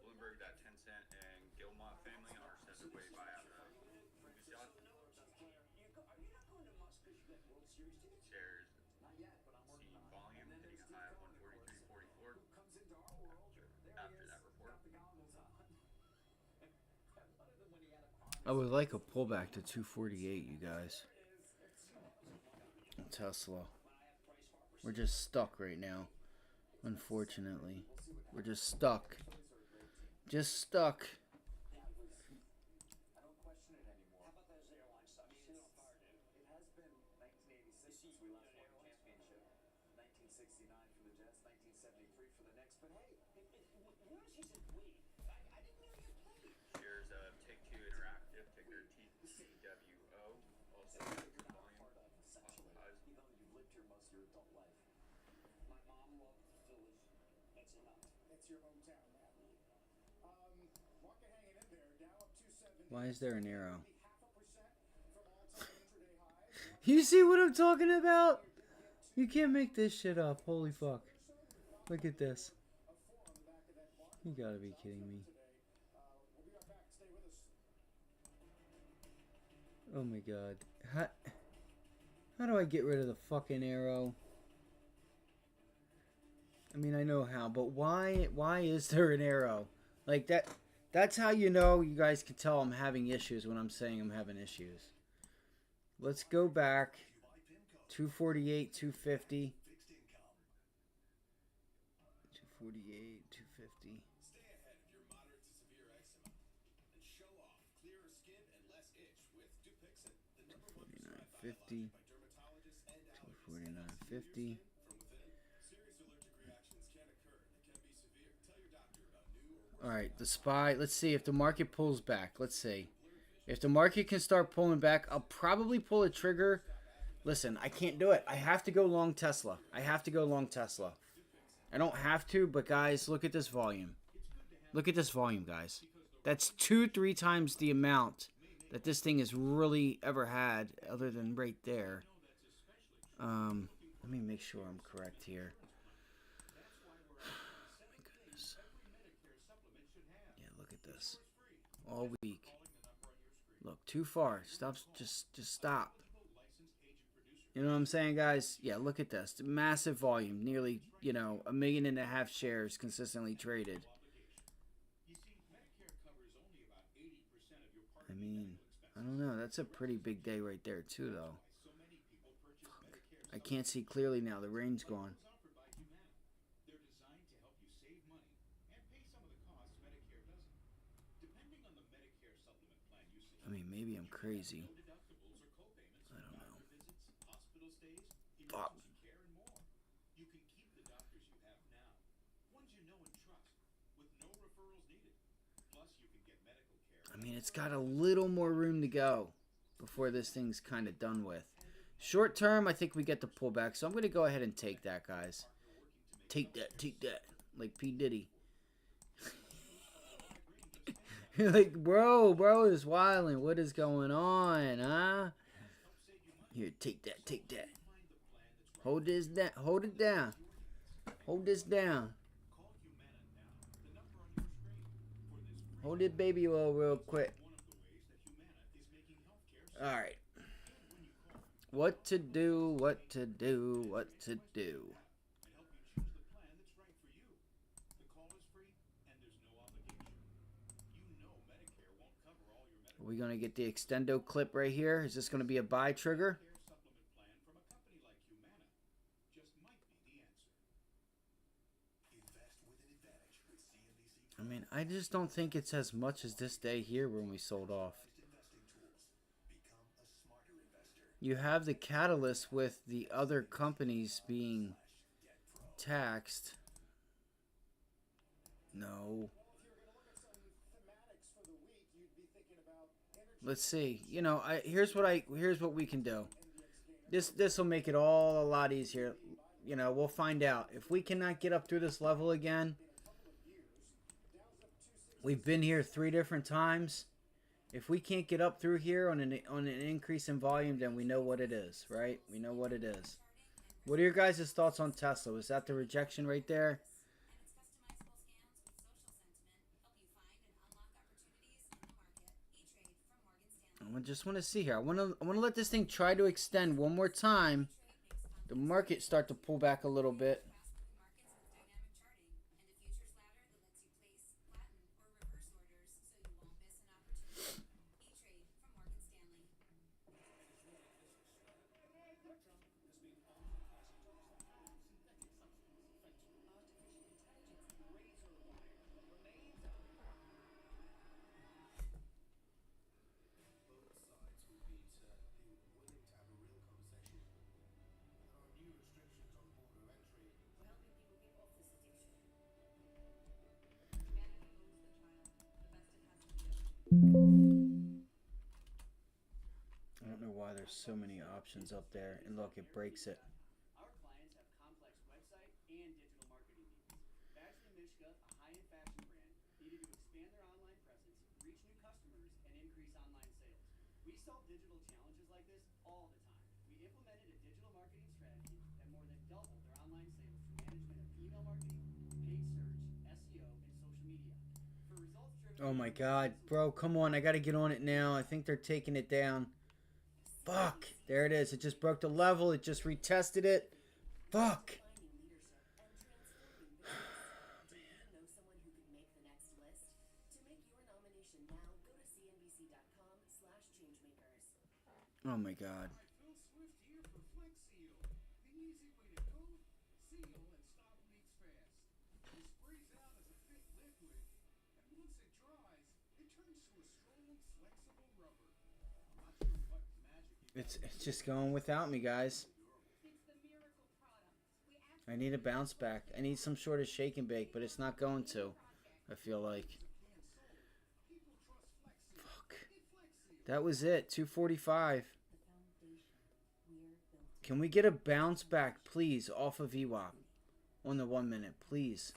B: Bloomberg that Tencent and Gilmot family are set to way buyout of Ubisoft. Shares seen volume hitting a high of 143.44 after that report.
A: I would like a pullback to 248, you guys. Tesla. We're just stuck right now. Unfortunately. We're just stuck. Just stuck.
B: Shares of Take-Two Interactive, ticker TTWO, also volume off highs.
A: Why is there an arrow? You see what I'm talking about? You can't make this shit up. Holy fuck. Look at this. You gotta be kidding me. Oh my god. How do I get rid of the fucking arrow? I mean, I know how, but why is there an arrow? Like that's how you know. You guys can tell I'm having issues when I'm saying I'm having issues. Let's go back. 248, 250. 248, 250. 249.50. 249.50. All right, the SPY. Let's see if the market pulls back. Let's see. If the market can start pulling back, I'll probably pull a trigger. Listen, I can't do it. I have to go long Tesla. I have to go long Tesla. I don't have to, but guys, look at this volume. Look at this volume, guys. That's 2-3 times the amount that this thing has really ever had, other than right there. Let me make sure I'm correct here. My goodness. Yeah, look at this. All week. Look, too far. Stop. Just stop. You know what I'm saying, guys? Yeah, look at this. Massive volume. Nearly, 1.5 million shares consistently traded. I mean, I don't know. That's a pretty big day right there, too, though. Fuck. I can't see clearly now. The rain's gone. I mean, maybe I'm crazy. I don't know. Fuck. I mean, it's got a little more room to go before this thing's kind of done with. Short term, I think we get the pullback, so I'm going to go ahead and take that, guys. Take that, like P. Diddy. Like, bro is wilding. What is going on, huh? Here, take that. Hold this down. Hold it down. Hold this down. Hold it baby oil real quick. Alright. What to do. Are we going to get the extendo clip right here? Is this going to be a buy trigger? I mean, I just don't think it's as much as this day here when we sold off. You have the catalyst with the other companies being taxed. No. Let's see. Here's what we can do. This will make it all a lot easier. We'll find out. If we cannot get up through this level again, we've been here 3 different times. If we can't get up through here on an increase in volume, then we know what it is, right? We know what it is. What are your guys' thoughts on Tesla? Was that the rejection right there? I just want to see here. I want to let this thing try to extend one more time. The market start to pull back a little bit. There's so many options up there. And look, it breaks it.
C: Our clients have complex website and digital marketing needs. Badgley Mishka, a high-end fashion brand, needed to expand their online presence, reach new customers, and increase online sales. We solve digital challenges like this all the time. We implemented a digital marketing strategy that more than doubled their online sales through management of email marketing, paid search, SEO, and social media. For results-driven...
A: Oh my god, bro, come on. I gotta get on it now. I think they're taking it down. Fuck. There it is. It just broke the level. It just retested it. Fuck. Oh my god. It's just going without me, guys. I need a bounce back. I need some sort of shake and bake, but it's not going to. I feel like. Fuck. That was it. 245. Can we get a bounce back, please, off of VWAP on the 1 minute, please?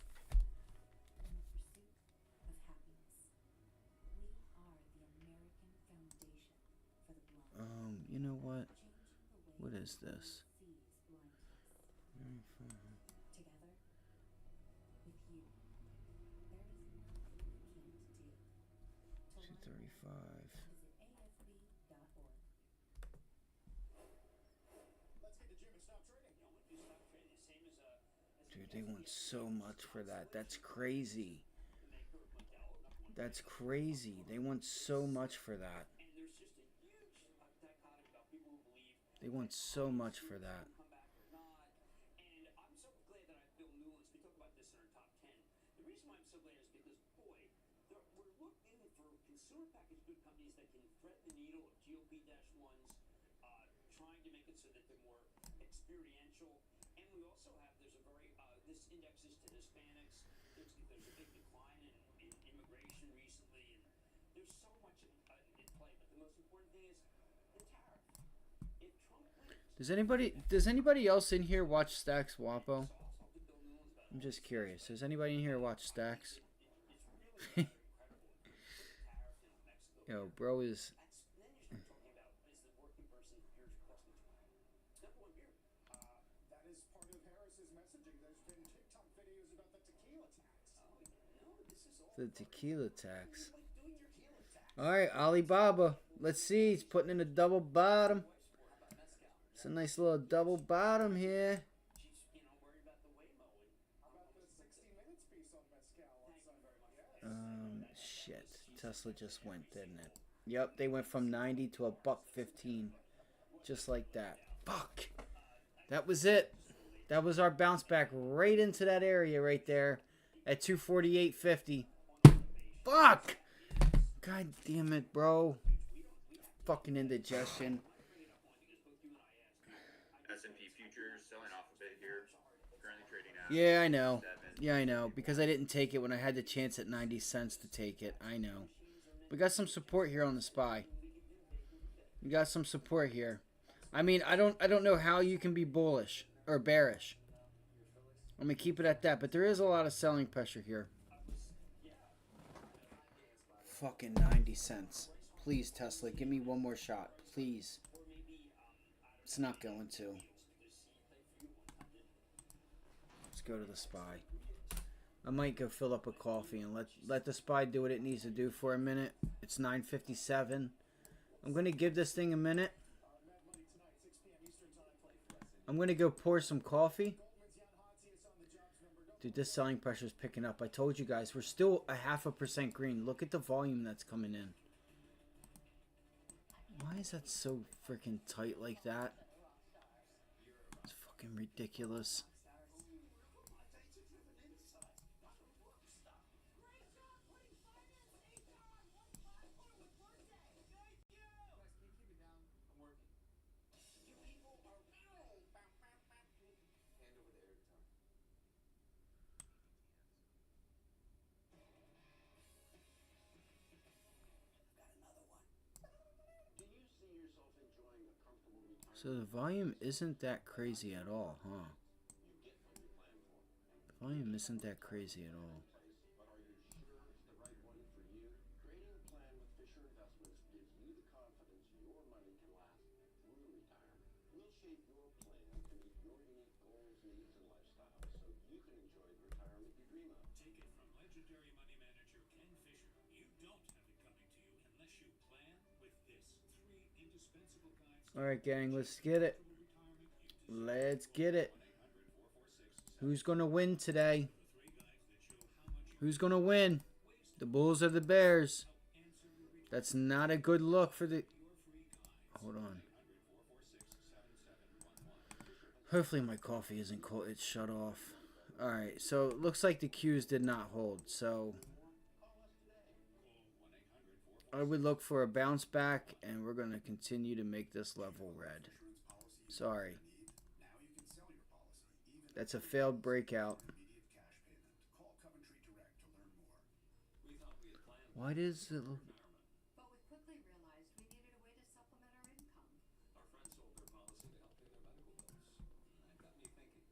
A: You know what? What is this? 235. Dude, they want so much for that. That's crazy. That's crazy. They want so much for that. They want so much for that.
C: Consumer packaged good companies that can thread the needle of GOP-1s, trying to make it so that they're more experiential. And we also have, there's a very, this indexes to Hispanics. There's a big decline in immigration recently, and there's so much in play. But the most important thing is the tariff. If Trump wins...
A: Does anybody else in here watch Stacks Wapo? I'm just curious. Does anybody in here watch Stacks? Yo, bro is... The tequila tax. Alright, Alibaba. Let's see. He's putting in a double bottom. It's a nice little double bottom here. Shit. Tesla just went, didn't it? Yep, they went from 90 to $1.15. Just like that. Fuck. That was it. That was our bounce back right into that area right there at 248.50. Fuck! God damn it, bro. Fucking indigestion.
B: S&P futures selling off a bit here. Currently trading at
A: Yeah, I know. Yeah, I know. Because I didn't take it when I had the chance at 90 cents to take it. I know. We got some support here on the SPY. We got some support here. I mean, I don't know how you can be bullish or bearish. I'm going to keep it at that. But there is a lot of selling pressure here. Fucking 90 cents. Please, Tesla, give me one more shot. Please. It's not going to. Let's go to the SPY. I might go fill up a coffee and let the SPY do what it needs to do for a minute. It's 9:57. I'm going to give this thing a minute. I'm going to go pour some coffee. Dude, this selling pressure is picking up. I told you guys, we're still a 0.5% green. Look at the volume that's coming in. Why is that so freaking tight like that? It's fucking ridiculous. So the volume isn't that crazy at all, huh? The volume isn't that crazy at all. Alright, gang, let's get it. Let's get it. Who's going to win today? Who's going to win? The Bulls or the Bears? That's not a good look for the... Hold on. Hopefully my coffee isn't cold. It's shut off. Alright, so it looks like the Qs did not hold. So I would look for a bounce back, and we're going to continue to make this level red. Sorry. That's a failed breakout. Why does it look...
D: But we quickly realized we needed a way to supplement our income.
E: Our friends sold their policy to help pay their medical bills. That got me thinking.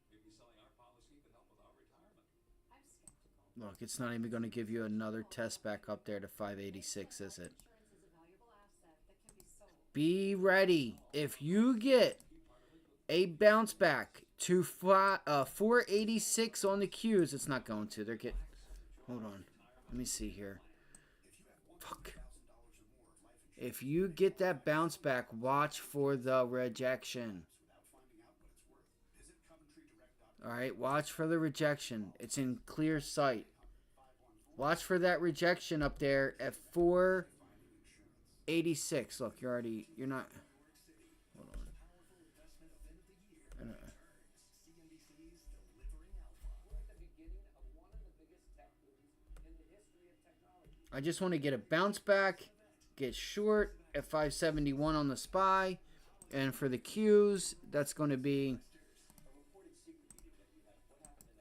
E: Maybe selling our policy could help with our retirement.
D: I'm skeptical.
A: Look, it's not even going to give you another test back up there to 586, is it?
D: Insurance is a valuable asset that can be sold.
A: Be ready. If you get a bounce back to 486 on the Qs, it's not going to. They're getting... Hold on. Let me see here. Fuck. If you get that bounce back, watch for the rejection. Alright, watch for the rejection. It's in clear sight. Watch for that rejection up there at 486. Look, you're not... Hold on. I just want to get a bounce back, get short at 571 on the SPY, and for the Qs, that's going to be...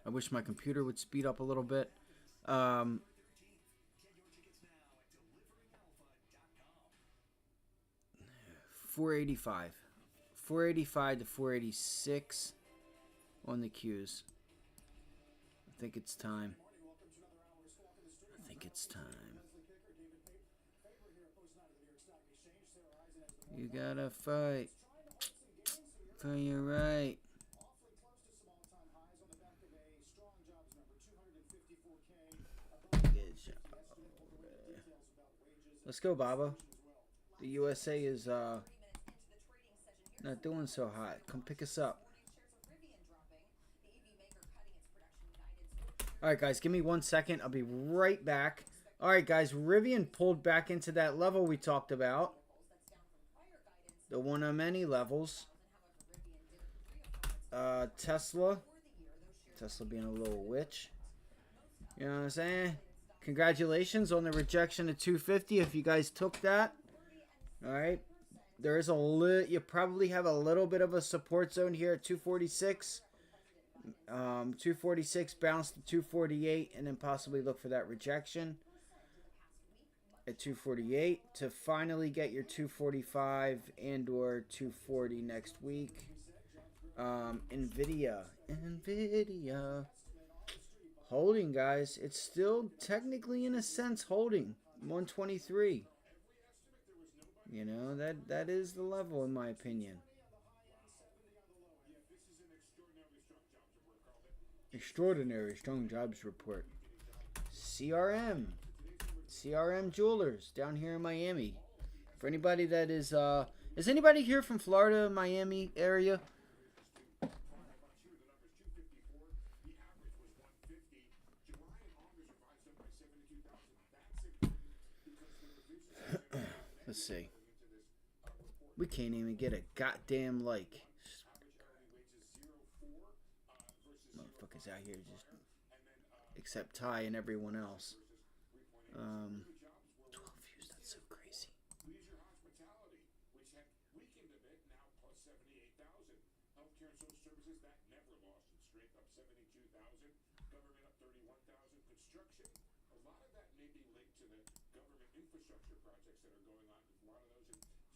A: I wish my computer would speed up a little bit. 485. 485 to 486 on the Qs. I think it's time. I think it's time. You gotta fight for your right. Let's go, Baba. The USA is not doing so hot. Come pick us up. Alright, guys, give me 1 second. I'll be right back. Alright, guys, Rivian pulled back into that level we talked about. The one of many levels. Tesla being a little witch. You know what I'm saying? Congratulations on the rejection of 250 if you guys took that. Alright. There is you probably have a little bit of a support zone here at 246. 246 bounce to 248 and then possibly look for that rejection at 248 to finally get your 245 and or 240 next week. NVIDIA holding, guys. It's still technically in a sense holding 123. You know, that is the level in my opinion. Extraordinary strong jobs report. CRM Jewelers down here in Miami. For anybody that is anybody here from Florida, Miami area? Let's see. We can't even get a goddamn like. Motherfuckers out here just except Ty and everyone else. 12 views, that's so crazy.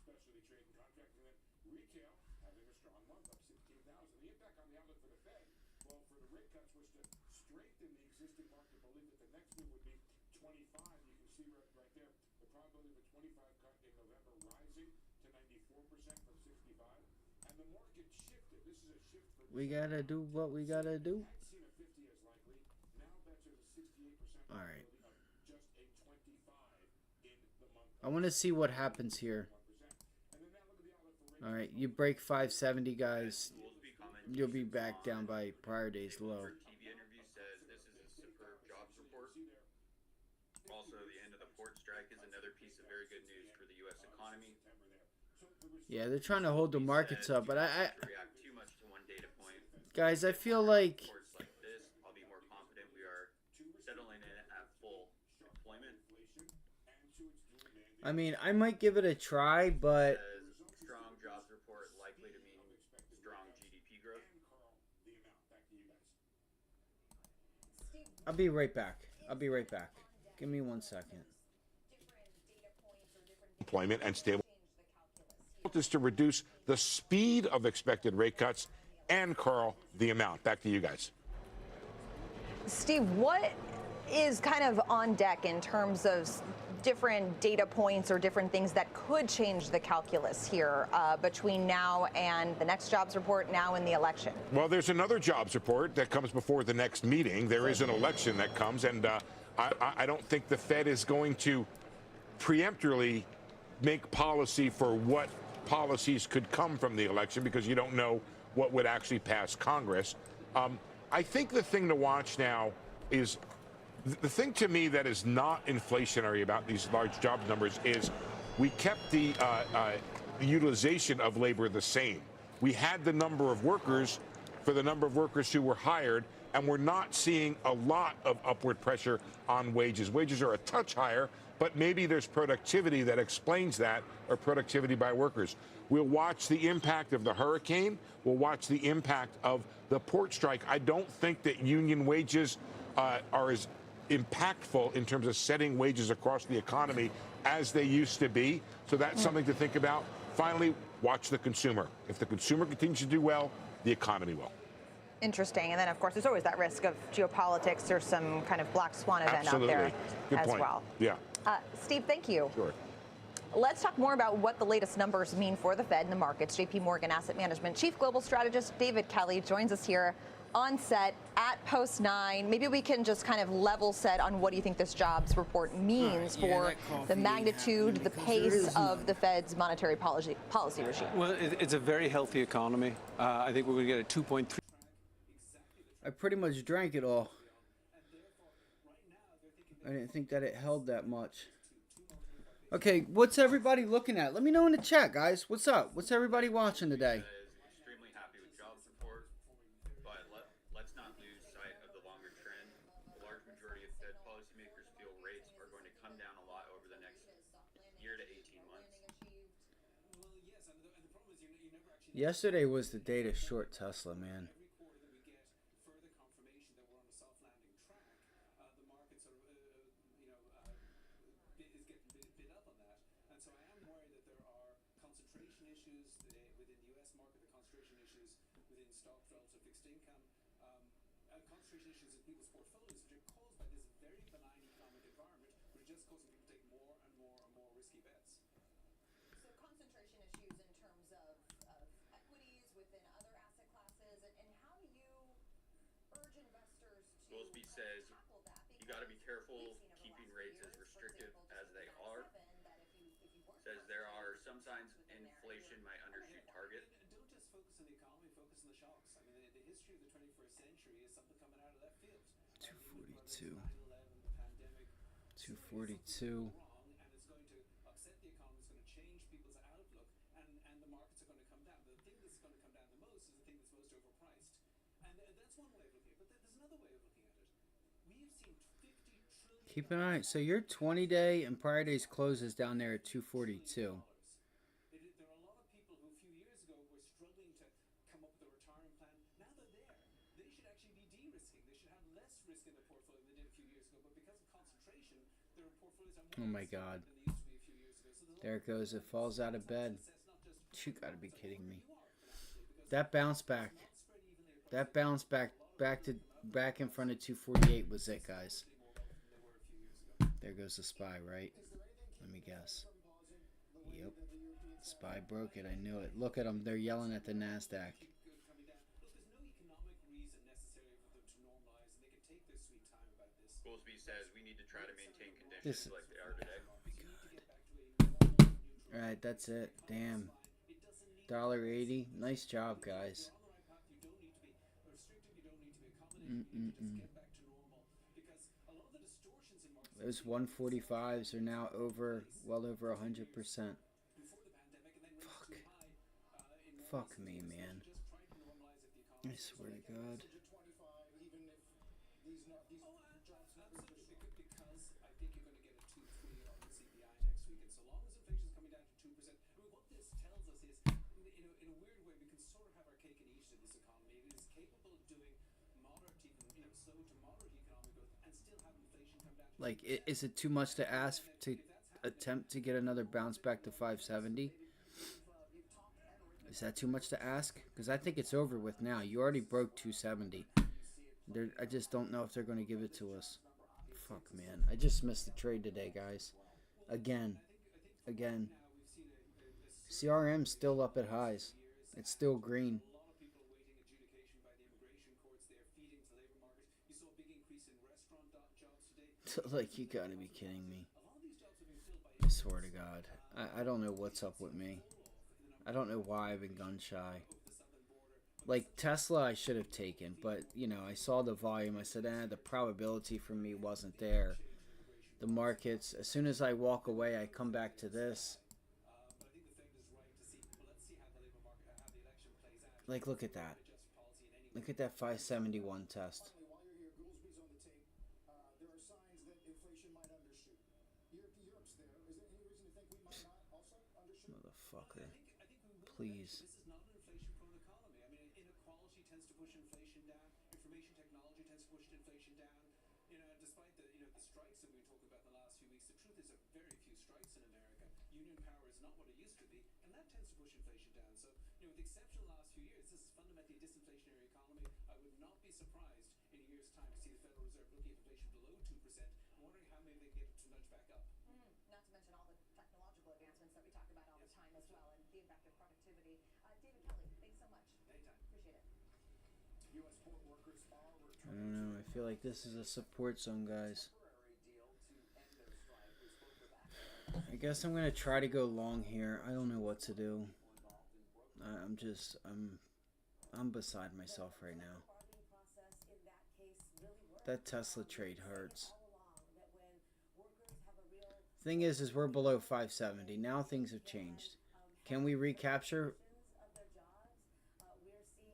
F: specialty trading contracts, and then retail having a strong month, up 16,000. The impact on the outlook for the Fed, well, for the rate cuts was to strengthen the existing market belief that the next move would be 25. You can see right there the probability of a 25 cut in November rising to 94% from 65. And the market shifted. This is a shift for
A: We gotta do what we gotta do.
F: had seen a 50 as likely. Now bets there's a 68%
A: All right.
F: probability of just a 25 in the month.
A: I want to see what happens here. All right, you break 570, guys. You'll be back down by prior day's low.
B: TV interview says this is a superb jobs report. Also, the end of the port strike is another piece of very good news for the U.S. economy.
A: Yeah, they're trying to hold the markets up, but I
B: React too much to one data point.
A: guys, I feel like
B: Reports like this, I'll be more confident we are settling in at full employment.
A: I mean, I might give it a try, but
B: Says strong jobs report likely to mean strong GDP growth.
A: I'll be right back. Give me 1 second.
F: Employment and stable is to reduce the speed of expected rate cuts and, Carl, the amount. Back to you guys.
G: Steve, what is kind of on deck in terms of different data points or different things that could change the calculus here between now and the next jobs report, now and the election?
F: Well, there's another jobs report that comes before the next meeting. There is an election that comes, and I don't think the Fed is going to preemptively make policy for what policies could come from the election because you don't know what would actually pass Congress. I think the thing to watch now is the thing to me that is not inflationary about these large job numbers is we kept the utilization of labor the same. We had the number of workers for the number of workers who were hired, and we're not seeing a lot of upward pressure on wages. Wages are a touch higher, but maybe there's productivity that explains that, or productivity by workers. We'll watch the impact of the hurricane. We'll watch the impact of the port strike. I don't think that union wages are as impactful in terms of setting wages across the economy as they used to be. So that's something to think about. Finally, watch the consumer. If the consumer continues to do well, the economy will.
G: Interesting. And then, of course, there's always that risk of geopolitics or some kind of black swan event
F: Absolutely.
G: out there
F: Good
G: as
F: point.
G: well.
F: Yeah.
G: Steve, thank you.
F: Sure.
G: Let's talk more about what the latest numbers mean for the Fed and the markets. JP Morgan Asset Management Chief Global Strategist David Kelly joins us here on set at Post 9. Maybe we can just kind of level set on what do you think this jobs report means for the magnitude, the pace of the Fed's monetary policy regime.
H: Well, it's a very healthy economy. I think we're going to get a 2.3.
A: I pretty much drank it all. I didn't think that it held that much. Okay, what's everybody looking at? Let me know in the chat, guys. What's up? What's everybody watching today?
B: Is extremely happy with jobs report, but let's not lose sight of the longer trend. The large majority of Fed policymakers feel rates are going to come down a lot over the next year to 18 months.
A: Yesterday was the day to short Tesla, man.
E: Concentration issues in people's portfolios, which are caused by this very benign economic environment, which is just causing people to take more and more risky bets.
G: So concentration issues in terms of equities within other asset classes, and how do you urge investors to
B: Goolsby says
G: tackle that?
B: you got to be careful keeping rates as restrictive as they are. Says there are some signs inflation might undershoot target.
E: Don't just focus on the economy, focus on the shocks. I mean, the history of the 21st century is something coming out of left field.
A: 242.
E: 9/11, the pandemic.
A: 242.
E: Wrong, and it's going to upset the economy. It's going to change people's outlook, and the markets are going to come down. The thing that's going to come down the most is the thing that's most overpriced, and that's one way of looking at it. But there's another way of looking at it. We've seen 50 trillion.
A: Keep an eye. So your 20-day and prior day's closes down there at 242.
E: There are a lot of people who a few years ago were struggling to come up with a retirement plan. Now they're there. They should actually be de-risking. They should have less risk in their portfolio than they did a few years ago. But because of concentration, their portfolios are more
A: Oh my
E: risky
A: God.
E: than they used to be a few years ago. So there's a
A: There it goes. It falls out of bed. You gotta be kidding me. That bounce back. That bounce back in front of 248 was it, guys. There goes the SPY, right? Let me guess. Yep. SPY broke it. I knew it. Look at them. They're yelling at the NASDAQ.
B: Goolsby says we need to try to maintain conditions like they are today.
A: Alright, that's it. Damn. $1.80. Nice job, guys. Those 145s are now well over 100%. Fuck me, man. I swear to God. Like, is it too much to ask to attempt to get another bounce back to 570? Is that too much to ask? Because I think it's over with now. You already broke 270. I just don't know if they're going to give it to us. Fuck, man. I just missed the trade today, guys. Again. CRM's still up at highs. It's still green. Like, you gotta be kidding me. I swear to God. I don't know what's up with me. I don't know why I've been gun shy. Like, Tesla I should have taken, but, you know, I saw the volume. I said, the probability for me wasn't there. The markets, as soon as I walk away, I come back to this. Like, look at that. Look at that 571 test. Motherfucker. Please.
E: This is not an inflation-prone economy. I mean, inequality tends to push inflation down. Information technology tends to push inflation down. You know, despite the strikes that we've been talking about in the last few weeks, the truth is there are very few strikes in America. Union power is not what it used to be, and that tends to push inflation down. So, you know, with the exception of the last few years, this is fundamentally a disinflationary economy. I would not be surprised in a year's time to see the Federal Reserve looking at inflation below 2%, wondering how maybe they can get it to nudge back up.
G: Not to mention all the technological advancements that we talk about all the time as well, and the impact of productivity. David Kelly, thanks so much.
E: Anytime.
G: Appreciate it.
E: U.S. port workers are
A: I don't know. I feel like this is a support zone, guys. I guess I'm gonna try to go long here. I don't know what to do. I'm beside myself right now. That Tesla trade hurts. Thing is we're below 570. Now things have changed. Can we recapture?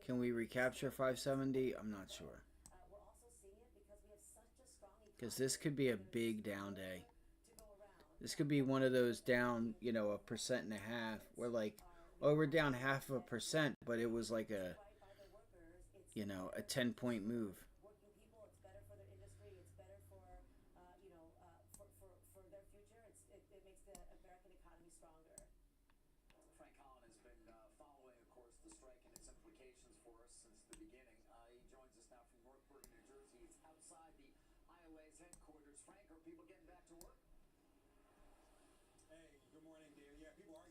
A: Can we recapture 570? I'm not sure. Because this could be a big down day. This could be one of those down, you know, 1.5%. We're like, oh, we're down 0.5%, but it was like a, you know, a 10-point move.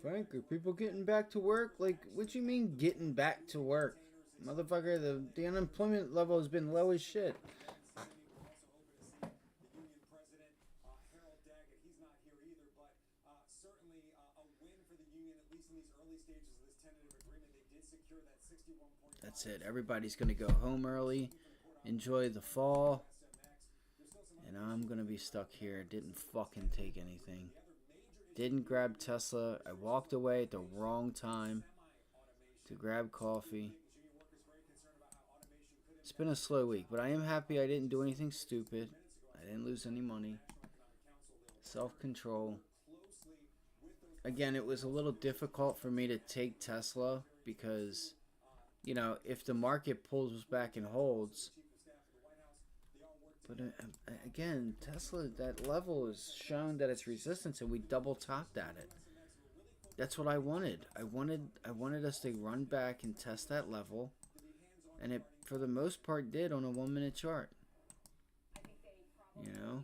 A: Frank, are people getting back to work? Like, what you mean getting back to work? Motherfucker, the unemployment level has been low as shit. That's it. Everybody's going to go home early, enjoy the fall, and I'm going to be stuck here. Didn't fucking take anything. Didn't grab Tesla. I walked away at the wrong time to grab coffee. It's been a slow week, but I am happy I didn't do anything stupid. I didn't lose any money. Self-control. Again, it was a little difficult for me to take Tesla because, you know, if the market pulls back and holds. But again, Tesla, that level has shown that it's resistance, and we double topped at it. That's what I wanted. I wanted us to run back and test that level, and it for the most part did on a 1-minute chart. You know,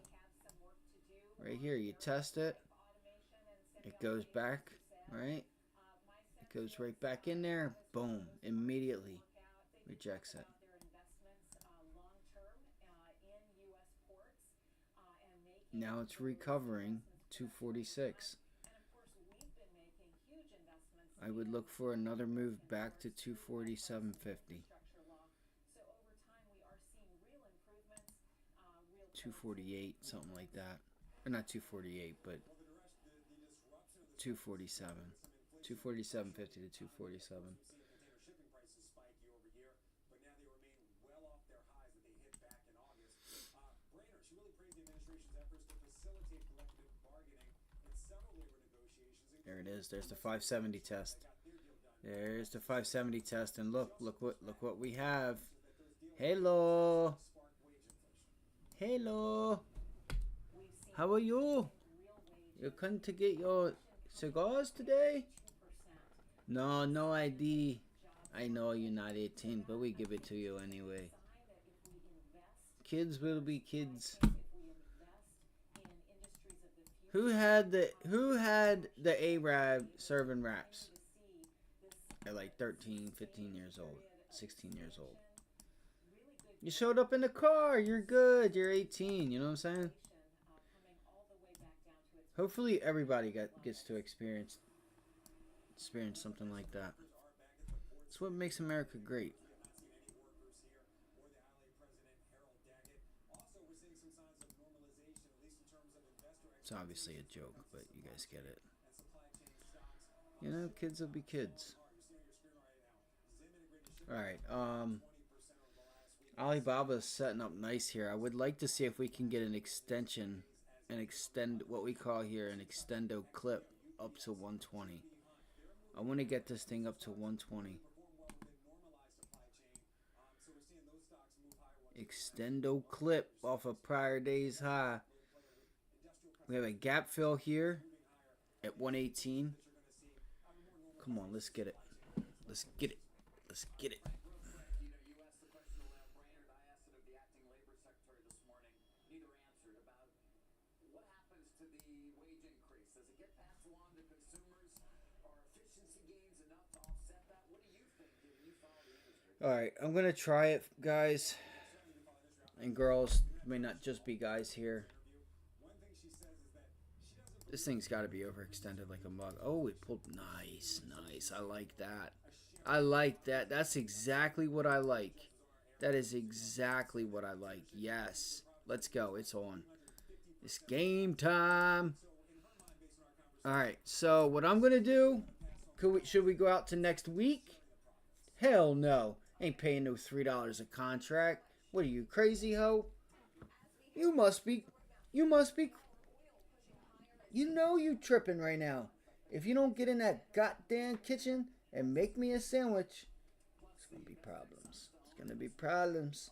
A: right here you test it, it goes back, right? It goes right back in there, boom, immediately rejects it. Now it's recovering 246. I would look for another move back to 247.50. 248, something like that. Or not 248, but 247. 247.50 to 247. There it is. There's the 570 test. There's the 570 test, and look what we have. Hello. Hello. How are you? You come to get your cigars today? No ID. I know you're not 18, but we give it to you anyway. Kids will be kids. Who had the Arab serving wraps at like 13, 15 years old, 16 years old? You showed up in the car. You're good. You're 18. You know what I'm saying? Hopefully everybody gets to experience something like that. It's what makes America great. It's obviously a joke, but you guys get it. You know, kids will be kids. Alright, Alibaba's setting up nice here. I would like to see if we can get an extension and extend what we call here an extendo clip up to 120. I want to get this thing up to 120. Extendo clip off a prior day's high. We have a gap fill here at 118. Come on, let's get it. Let's get it. Let's get it. Alright, I'm going to try it, guys and girls. May not just be guys here. This thing's got to be overextended like a mug. Oh, it pulled. Nice, nice. I like that. I like that. That's exactly what I like. That is exactly what I like. Yes. Let's go. It's on. It's game time. Alright, so what I'm going to do, should we go out to next week? Hell no. Ain't paying no $3 a contract. What are you, crazy hoe? You must be. You know you tripping right now. If you don't get in that goddamn kitchen and make me a sandwich, it's gonna be problems. It's gonna be problems.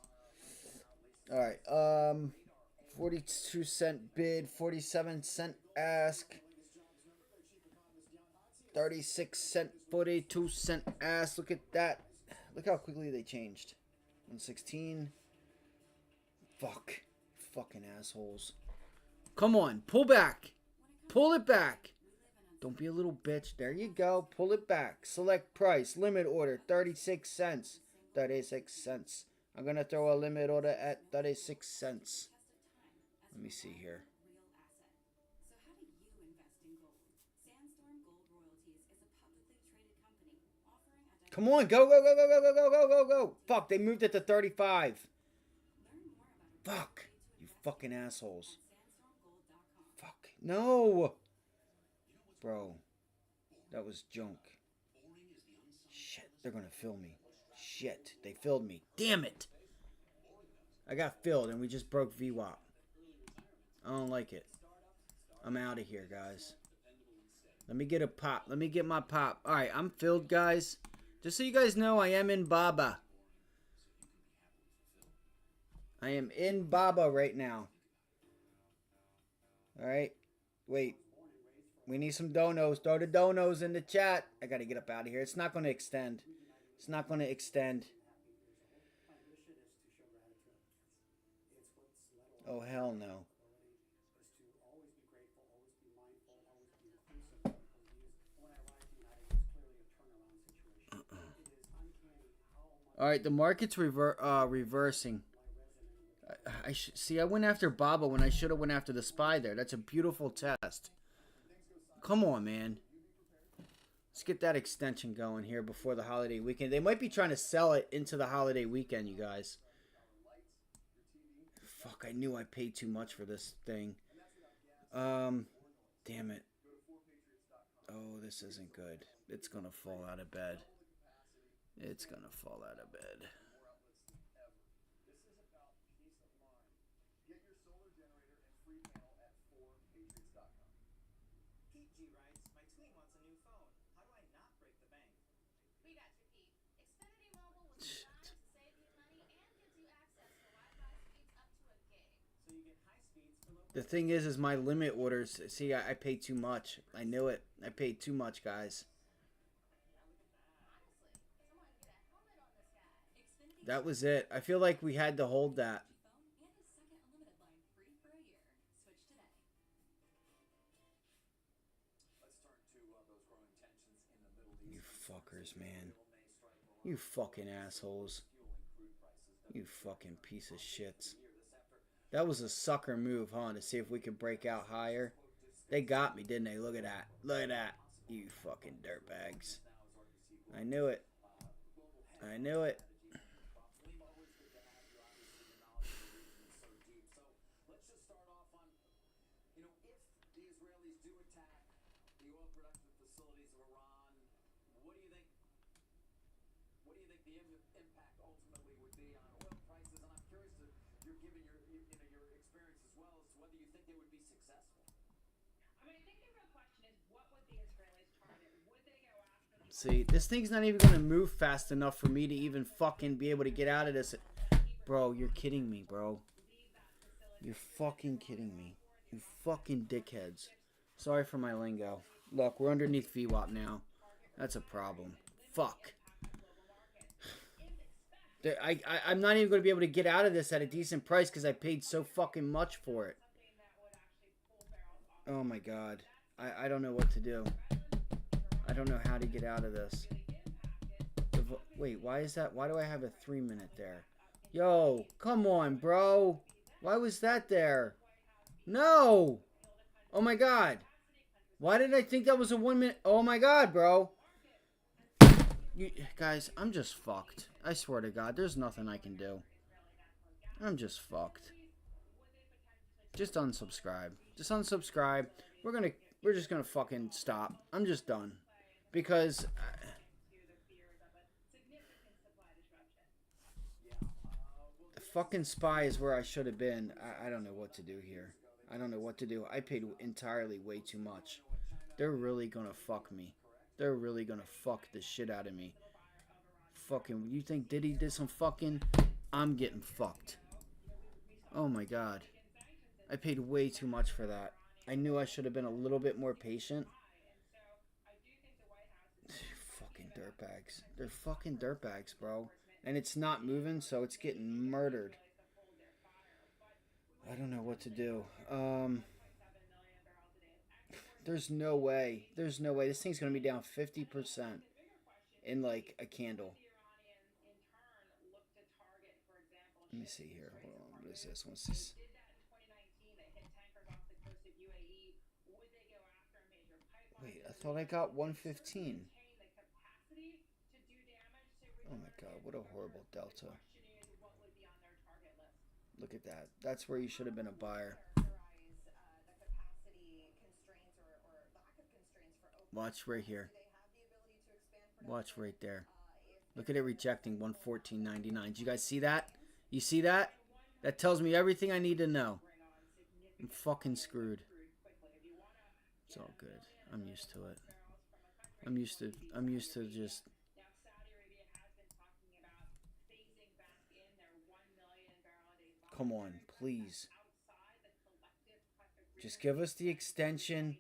A: Alright, 42-cent bid, 47-cent ask. 36-cent, 42-cent ask. Look at that. Look how quickly they changed. 116. Fuck. Fucking assholes. Come on. Pull back. Pull it back. Don't be a little bitch. There you go. Pull it back. Select price. Limit order. 36 cents. 36 cents. I'm going to throw a limit order at 36 cents. Let me see here. Come on, go, go, go, go, go, go, go, go, go, go. Fuck, they moved it to 35. Fuck, you fucking assholes. Fuck, no. Bro, that was junk. Shit, they're gonna fill me. Shit, they filled me. Damn it. I got filled and we just broke VWAP. I don't like it. I'm out of here, guys. Let me get a pop. Let me get my pop. Alright, I'm filled, guys. Just so you guys know, I am in Baba. I am in Baba right now. Alright. Wait. We need some donos. Throw the donos in the chat. I got to get up out of here. It's not going to extend. It's not going to extend. Oh, hell no. All right, the market's reversing. See. I went after Baba when I should have went after the SPY there. That's a beautiful test. Come on, man. Let's get that extension going here before the holiday weekend. They might be trying to sell it into the holiday weekend, you guys. Fuck, I knew I paid too much for this thing. Damn it. Oh, this isn't good. It's gonna fall out of bed. It's gonna fall out of bed.
C: Pete G writes, my tween wants a new phone. How do I not break the bank?
D: We got you, Pete. Xfinity Mobile was designed to save you money and gives you access to Wi-Fi speeds up to a gig.
C: So you get high speeds for low.
A: The thing is my limit orders. See, I paid too much. I knew it. I paid too much, guys.
D: Honestly, someone get a helmet on this guy.
A: That was it. I feel like we had to hold that. You fuckers, man. You fucking assholes. You fucking piece of shits. That was a sucker move, huh? To see if we could break out higher. They got me, didn't they? Look at that. Look at that. You fucking dirtbags. I knew it. I knew it.
E: Impact ultimately would be on oil prices, and I'm curious to you're giving your experience as well as to whether you think they would be successful.
I: I mean, I think the real question is, what would the Israelis target? Would they go after the
A: See, this thing's not even gonna move fast enough for me to even fucking be able to get out of this. Bro, you're kidding me, bro. You're fucking kidding me. You fucking dickheads. Sorry for my lingo. Look, we're underneath VWAP now. That's a problem. Fuck. I'm not even going to be able to get out of this at a decent price because I paid so fucking much for it. Oh my god. I don't know what to do. I don't know how to get out of this. Wait, why is that? Why do I have a 3-minute there? Yo, come on, bro. Why was that there? No! Oh my god. Why did I think that was a 1 minute? Oh my god, bro. Guys, I'm just fucked. I swear to God, there's nothing I can do. I'm just fucked. Just unsubscribe. Just unsubscribe. We're just gonna fucking stop. I'm just done. Because the fucking SPY is where I should have been. I don't know what to do here. I don't know what to do. I paid entirely way too much. They're really gonna fuck me. They're really gonna fuck the shit out of me. Fucking, you think Diddy did some fucking? I'm getting fucked. Oh my god. I paid way too much for that. I knew I should have been a little bit more patient. Fucking dirtbags. They're fucking dirtbags, bro. And it's not moving, so it's getting murdered. I don't know what to do. There's no way. There's no way. This thing's going to be down 50% in like a candle. Let me see here. Hold on. What is this? What's this? Wait, I thought I got 115. Oh my god, what a horrible delta. Look at that. That's where you should have been a buyer. Watch right here. Watch right there. Look at it rejecting 114.99. Did you guys see that? You see that? That tells me everything I need to know. I'm fucking screwed. It's all good. I'm used to it. I'm used to just. Come on, please. Just give us the extension.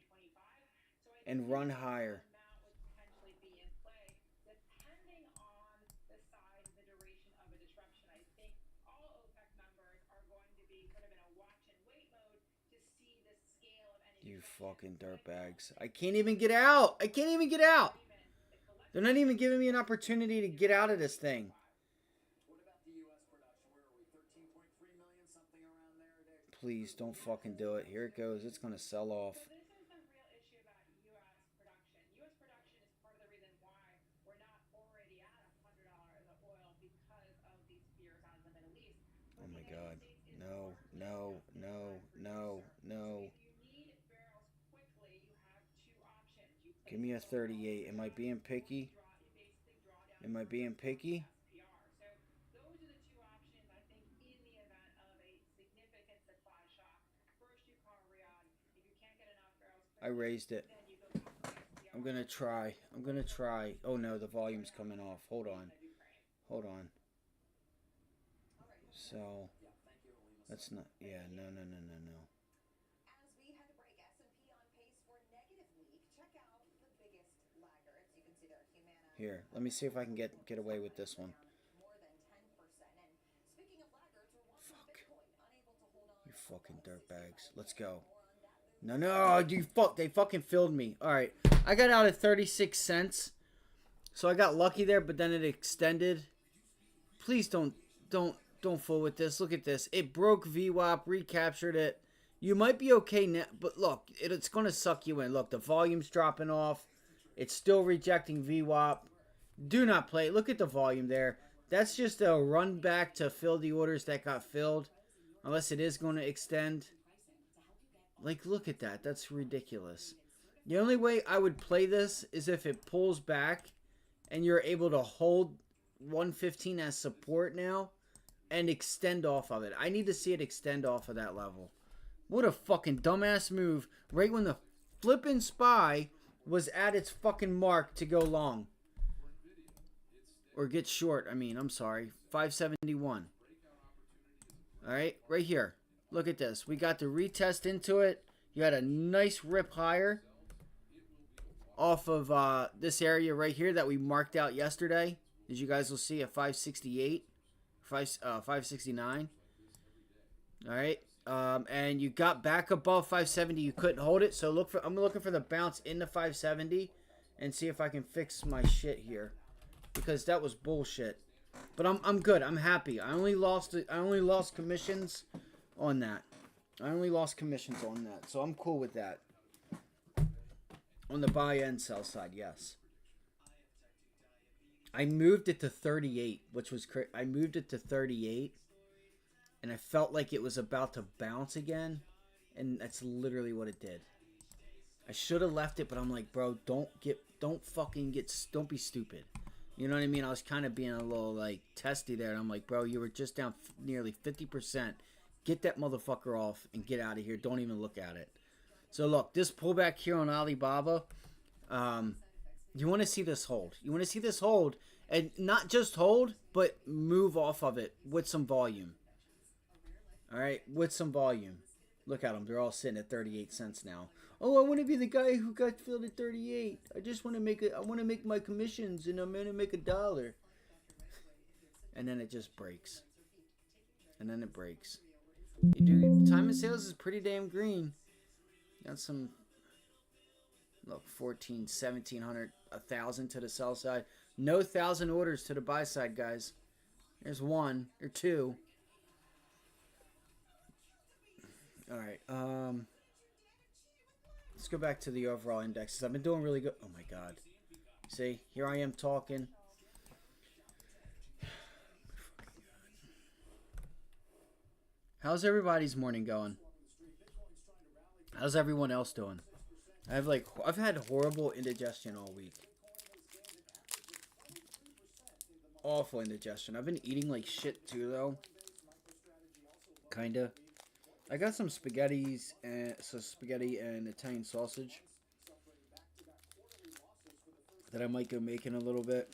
A: and run higher.
I: amount would potentially be in play, depending on the size and the duration of a disruption. I think all OPEC members are going to be sort of in a watch and wait mode to see the scale of any
A: You
I: disruption.
A: fucking dirtbags. I can't even get out. I can't even get out. They're not even giving me an opportunity to get out of this thing.
C: What about the U.S. production? Where are we? 13.3 million, something around there a day?
A: Please don't fucking do it. Here it goes. It's gonna sell off.
I: So this is the real issue about U.S. production. U.S. production is part of the reason why we're not already at $100 of oil because of these fears out in the Middle East.
A: Oh my God. No, no, no, no, no.
I: If you need barrels quickly, you have two options. You
A: Give me a 38. Am I being picky?
I: basically draw down
A: Am I being picky?
I: SPR. So those are the two options, I think, in the event of a significant supply shock. First, you call Riyadh. If you can't get enough barrels
A: I raised it.
I: then you go back to SPR.
A: I'm gonna try. I'm gonna try. Oh no, the volume's coming off. Hold on. Hold on. So that's not. Yeah. No. No. No. No. No.
G: As we head to break, S&P on pace for negative week. Check out the biggest laggards. You can see there, Humana.
A: Here, let me see if I can get away with this one.
G: More than 10%. And speaking of laggards, we're watching Bitcoin unable to hold on.
A: You fucking dirtbags. Let's go. No, no, they fucking filled me. All right, I got out at 36 cents, so I got lucky there, but then it extended. Please don't fool with this. Look at this. It broke VWAP, recaptured it. You might be okay now, but look, it's gonna suck you in. Look, the volume's dropping off. It's still rejecting VWAP. Do not play. Look at the volume there. That's just a run back to fill the orders that got filled, unless it is going to extend. Like, look at that. That's ridiculous. The only way I would play this is if it pulls back and you're able to hold 115 as support now and extend off of it. I need to see it extend off of that level. What a fucking dumbass move right when the flippin' SPY was at its fucking mark to go long. Or get short, I mean, I'm sorry. 571. Alright, right here. Look at this. We got the retest into it. You had a nice rip higher off of this area right here that we marked out yesterday. As you guys will see at 568. 569. Alright. And you got back above 570. You couldn't hold it. So I'm looking for the bounce into 570 and see if I can fix my shit here, because that was bullshit. But I'm good. I'm happy. I only lost commissions on that. So I'm cool with that. On the buy and sell side, yes. I moved it to 38, which was crazy. I moved it to 38, and I felt like it was about to bounce again, and that's literally what it did. I should have left it, but I'm like, bro, don't be stupid. You know what I mean? I was kind of being a little like testy there, and I'm like, bro, you were just down nearly 50%. Get that motherfucker off and get out of here. Don't even look at it. So look, this pullback here on Alibaba, you want to see this hold. You want to see this hold, and not just hold, but move off of it with some volume. All right, with some volume. Look at them. They're all sitting at 38 cents now. Oh, I want to be the guy who got filled at 38. I just want to make it. I want to make my commissions, and I'm going to make $1. And then it just breaks. And then it breaks. Time of sales is pretty damn green. Got some, look, 14, 1,700, 1,000 to the sell side. No 1,000 orders to the buy side, guys. There's one or two. All right. Let's go back to the overall indexes. I've been doing really good. Oh my God. See, here I am talking. How's everybody's morning going? How's everyone else doing? I've had horrible indigestion all week. Awful indigestion. I've been eating like shit too, though. Kinda. I got some spaghetti and Italian sausage that I might go make in a little bit.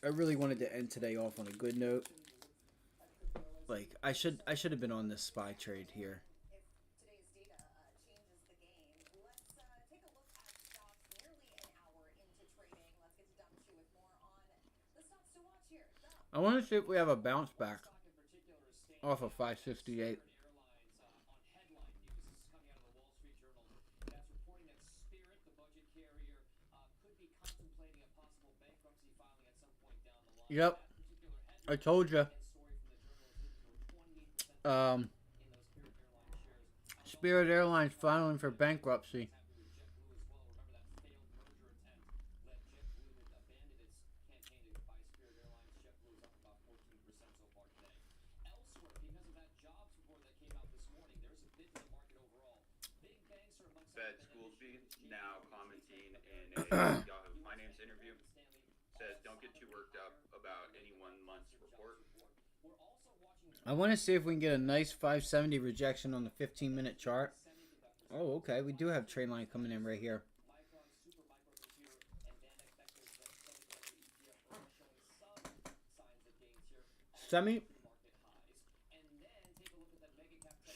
A: I really wanted to end today off on a good note. Like, I should have been on this SPY trade here. I want to see if we have a bounce back off of 568. Yep, I told you. Spirit Airlines filing for bankruptcy.
B: Fed Schoolsby now commenting in a Yahoo Finance interview says don't get too worked up about any 1 month's report.
A: I want to see if we can get a nice 570 rejection on the 15-minute chart. Oh, okay. We do have trade line coming in right here.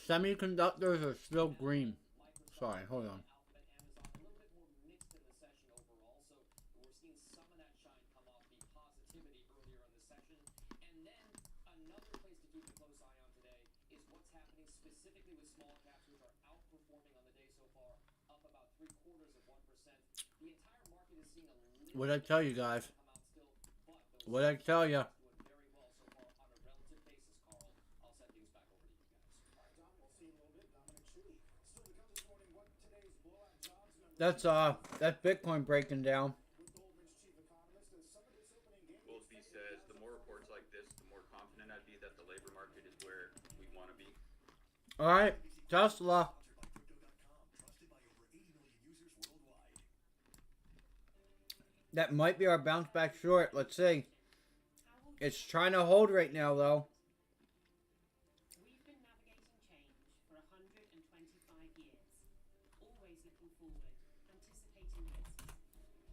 A: Semiconductors are still green. Sorry, hold on. What'd I tell you guys? What'd I tell you? That's Bitcoin breaking down.
B: Goolsby says the more reports like this, the more confident I'd be that the labor market is where we want to be.
A: All right, Tesla. That might be our bounce back short. Let's see. It's trying to hold right now, though.
J: We've been navigating change for 125 years, always looking forward, anticipating risks,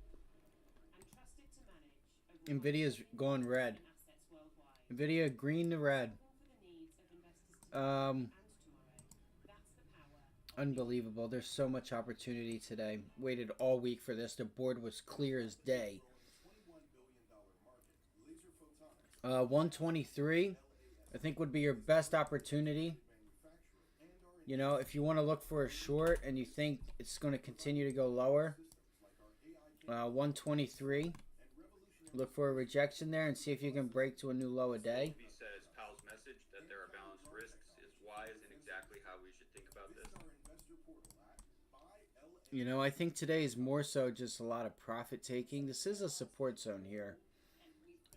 J: and trusted to manage
A: NVIDIA's going red.
J: assets worldwide.
A: NVIDIA green to red.
J: For the needs of investors today and tomorrow. That's the power.
A: Unbelievable. There's so much opportunity today. Waited all week for this. The board was clear as day. 123, I think, would be your best opportunity. You know, if you want to look for a short and you think it's going to continue to go lower, 123. Look for a rejection there and see if you can break to a new low a day.
B: He says Powell's message that there are balanced risks is wise and exactly how we should think about this.
A: You know, I think today is more so just a lot of profit taking. This is a support zone here.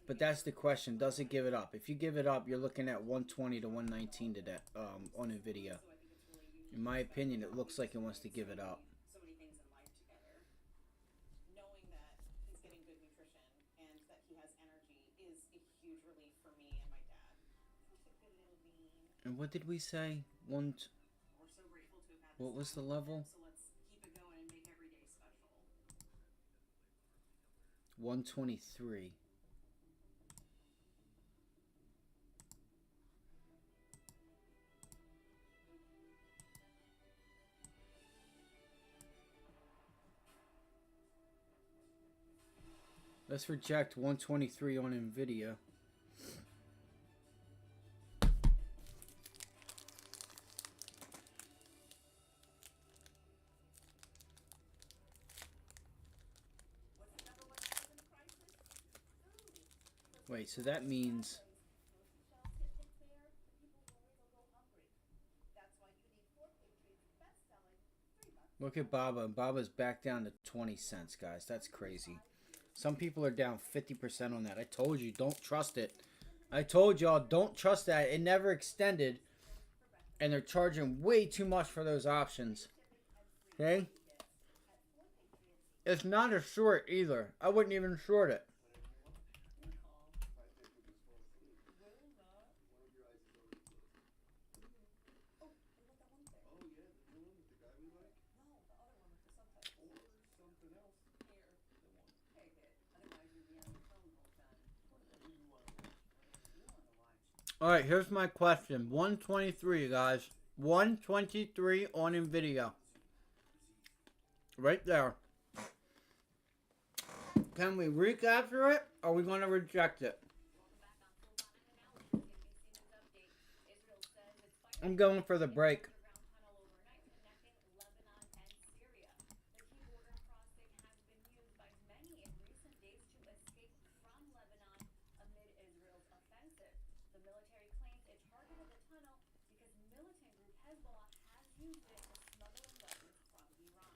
A: But that's the question. Does it give it up? If you give it up, you're looking at 120 to 119 today on NVIDIA. In my opinion, it looks like it wants to give it up.
J: So many things in life together. Knowing that he's getting good nutrition and that he has energy is a huge relief for me and my dad. Such a good little bean.
A: And what did we say?
J: We're so grateful to have had
A: What was
J: this
A: the
J: time with
A: level?
J: him, so let's keep it going and make every day special.
A: 123. Let's reject 123 on NVIDIA. Wait, so that means... Look at Baba. Baba's back down to 20 cents, guys. That's crazy. Some people are down 50% on that. I told you, don't trust it. I told y'all, don't trust that. It never extended. And they're charging way too much for those options. Okay? It's not a short either. I wouldn't even short it. Alright, here's my question. 123, guys. 123 on NVIDIA. Right there. Can we recapture it? Or are we going to reject it? I'm going for the break.
D: Underground tunnel overnight connecting Lebanon and Syria. The key border crossing has been used by many in recent days to escape from Lebanon amid Israel's offensive. The military claims it targeted the tunnel because militant group Hezbollah has used it to smuggle in weapons from Iran.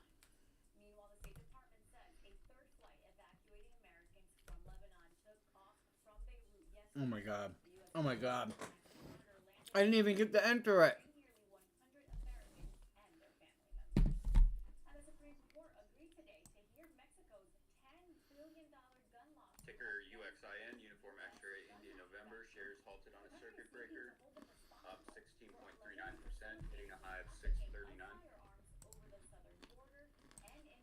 D: Meanwhile, the State Department says a third flight evacuating Americans from Lebanon took off from Beirut yesterday.
A: Oh my God.
D: The U.S.
A: Oh my God.
D: border landed
A: I didn't even get to enter it.
D: nearly 100 Americans and their family members. And the Supreme Court agreed today to hear Mexico's $10 billion gun lawsuit.
B: Ticker UXIN, Uniform X-ray India November. Shares halted on a circuit breaker, up 16.39%, hitting a high of 639.
D: Firearms over the southern border and into the hands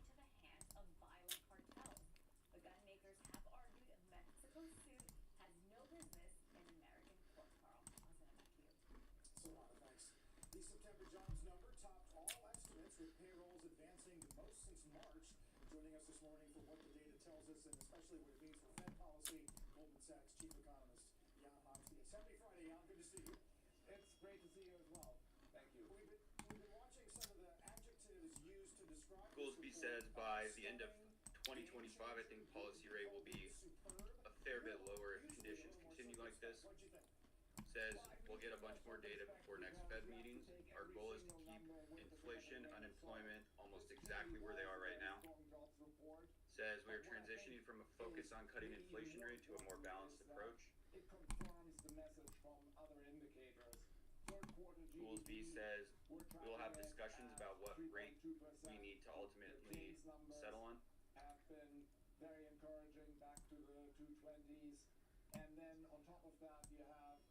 D: of violent cartels. The gun makers have argued Mexico's suit has no business in American court. Carl, I'll send it back to you.
E: So, thanks. The September jobs number topped all estimates, with payrolls advancing the most since March. Joining us this morning for what the data tells us, and especially what it means for Fed policy, Goldman Sachs chief economist Jan Homsky. It's Happy Friday, Jan. Good to see you.
K: It's great to see you as well. Thank you.
E: We've been watching some of the adjectives used to describe.
B: Goolsbee says by the end of 2025, I think policy rate will be a fair bit lower if conditions continue like this. Says we'll get a bunch more data before next Fed meetings. Our goal is to keep inflation, unemployment almost exactly where they are right now. Says we are transitioning from a focus on cutting inflation rate to a more balanced approach.
K: It confirms the message from other indicators. Third quarter
B: Goolsbee
K: GDP,
B: says
K: we're
B: we'll have
K: tracking
B: discussions
K: at
B: about what rate
K: 3.2%.
B: we need to ultimately
K: Gains numbers
B: settle on.
K: have been very encouraging, back to the 220s. And then on top of that, you have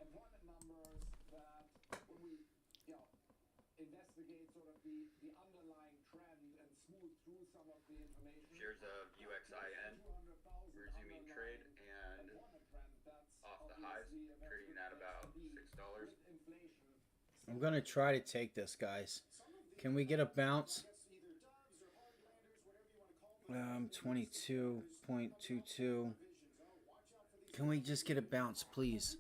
K: employment numbers that, when we, investigate sort of the underlying trend and smooth through some of the information.
B: Shares of UXIN
K: 200,000
B: resuming trade and
K: employment trend, that's
B: off the highs,
K: obviously a very
B: trading
K: good
B: at about
K: place to be.
B: $6.
K: With inflation,
A: I'm going to try to take this, guys. Can we get a bounce? 22.22. Can we just get a bounce, please?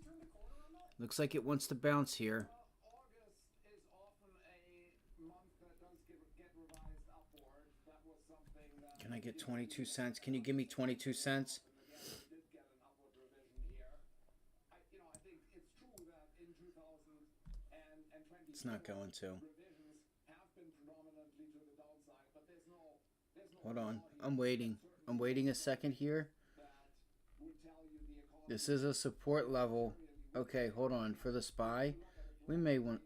A: Looks like it wants to bounce here.
K: August is often a month that does get revised upward. That was something that.
A: Can I get 22 cents? Can you give me 22 cents?
K: Again, we did get an upward revision here. I think it's true that in 2020,
A: It's not going to.
K: revisions have been predominantly to the downside, but there's no.
A: Hold on. I'm waiting. I'm waiting a second here.
K: That would tell you the economy.
A: This is a support level. Okay, hold on. For the SPY, we may want...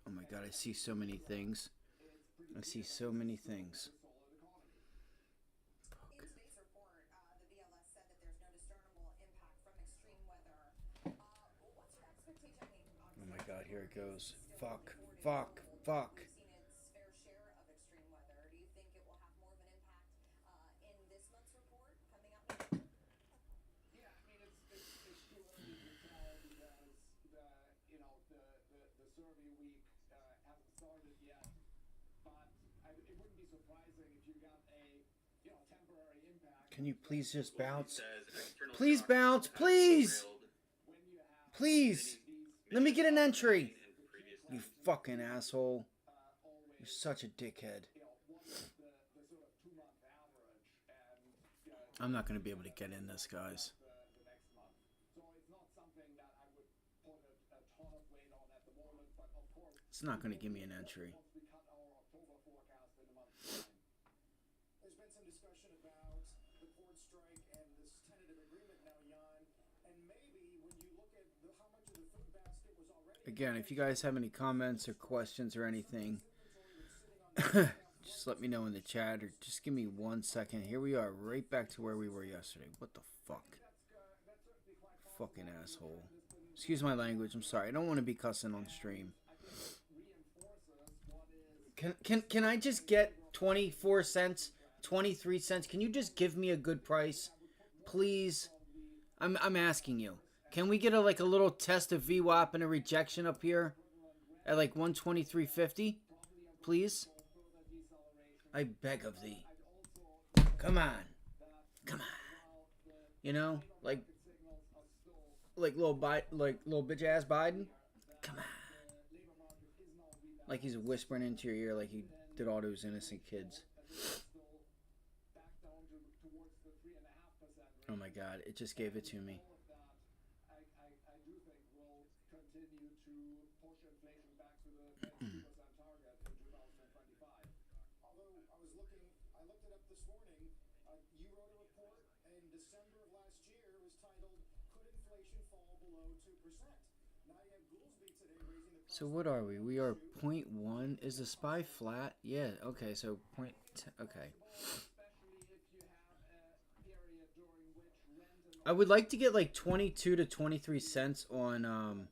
A: Oh my god, I see so many things. I see so many things.
G: In today's report, the BLS said that there's no discernible impact from extreme weather. What's your expectation?
A: Oh my god, here it goes. Fuck. Fuck. Fuck.
G: We've seen its fair share of extreme weather. Do you think it will have more of an impact in this month's report coming out?
K: Yeah, I mean, it's too early to tell because the survey week hasn't started yet. But it wouldn't be surprising if you got a temporary impact.
A: Can you please just bounce?
B: Says external
A: Please
B: shocks
A: bounce,
B: have
A: please!
B: derailed
K: When you have
A: Please!
B: many
A: Let me get an entry!
B: in previous
A: You fucking asshole.
K: always
A: You're such a dickhead.
K: what is the sort of 2-month average, and
A: I'm not going to be able to get in this, guys.
K: the next month. So it's not something that I would put a ton of weight on at the moment, but of course,
A: It's not going to give me an entry.
K: once we cut our October forecast in a month's time.
E: There's been some discussion about the port strike and this tentative agreement now, Jan. And maybe when you look at how much of the food basket was already.
A: Again, if you guys have any comments or questions or anything, just let me know in the chat, or just give me 1 second. Here we are, right back to where we were yesterday. What the fuck? Fucking asshole. Excuse my language, I'm sorry. I don't want to be cussing on stream. Can I just get 24 cents, 23 cents? Can you just give me a good price? Please? I'm asking you. Can we get a little test of VWAP and a rejection up here at like 123.50? Please? I beg of thee. Come on. Come on. Like little bitch ass Biden? Come on. Like he's whispering into your ear like he did all those innocent kids. Oh my God, it just gave it to me.
K: I do think will continue to push inflation back to the 2% target in 2025. Although I looked it up this morning. You wrote a report in December of last year. It was titled "Could Inflation Fall Below 2%?" Now you have Goolsby today raising the price.
A: So what are we? We are 0.1. Is the SPY flat? Yeah. Okay. So point. Okay. I would like to get like 22 to 23 cents on.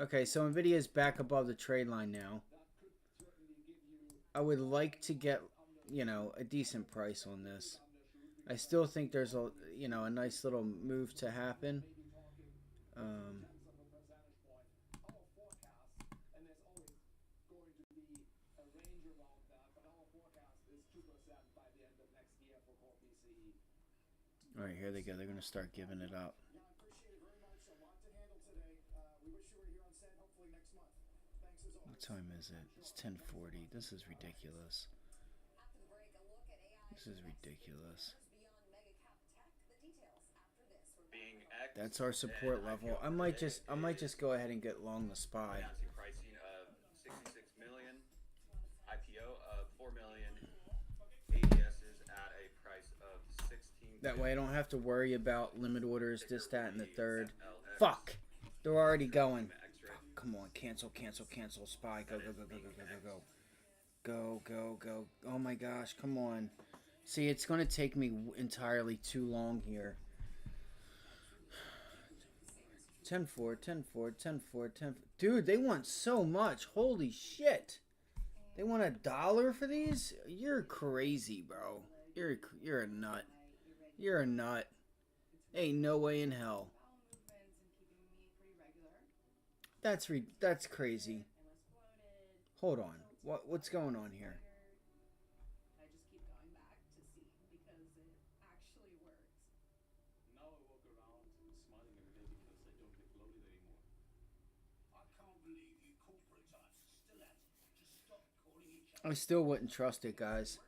A: Okay, so NVIDIA is back above the trade line now. I would like to get, you know, a decent price on this. I still think there's a, you know, a nice little move to happen. All right, here they go. They're going to start giving it up.
K: Yeah, I appreciate it very much. A lot to handle today. We wish you were here on set, hopefully next month. Thanks as always.
A: What time is it? It's 10:40. This is ridiculous.
G: After the break, a look at AI.
A: This is ridiculous.
G: Beyond mega cap tech. The details after this.
B: Being X
A: That's our support level. I might just go ahead and get long the SPY.
B: announcing pricing of 66 million, IPO of 4 million, ADSs at a price of 16.
A: That way I don't have to worry about limit orders, this, that, and the third. Fuck! They're already going. Oh, come on, cancel, cancel, cancel. SPY, go, go, go, go, go, go, go, go. Go, go, go. Oh my gosh, come on. See, it's going to take me entirely too long here. 10-4, 10-4, 10-4, 10. Dude, they want so much. Holy shit. They want $1 for these? You're crazy, bro. You're a nut. You're a nut. Ain't no way in hell. That's crazy. Hold on. What's going on here?
J: I just keep going back to see because it actually works.
E: Now I walk around smiling every day because I don't get bloated anymore.
K: I can't believe you corporates are still at it. Just stop calling each other.
A: I still wouldn't trust it, guys.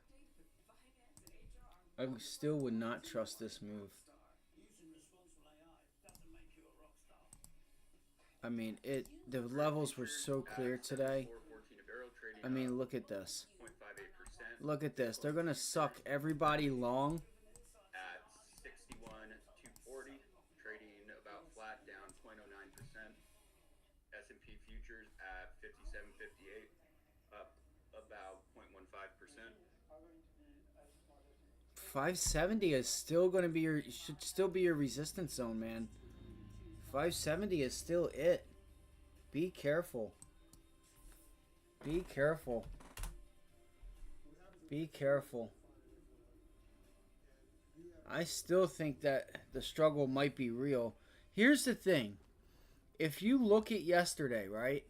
A: I still would not trust this move.
K: Using responsible AI doesn't make you a rock star.
A: I mean, the levels were so clear today. I mean, look at this.
B: 0.58%.
A: Look at this. They're going to suck everybody long.
B: At 61,240, trading about flat, down 0.09%. S&P futures at 57.58, up about 0.15%.
A: 570 is still going to be should still be your resistance zone, man. 570 is still it. Be careful. Be careful. Be careful. I still think that the struggle might be real. Here's the thing. If you look at yesterday, right?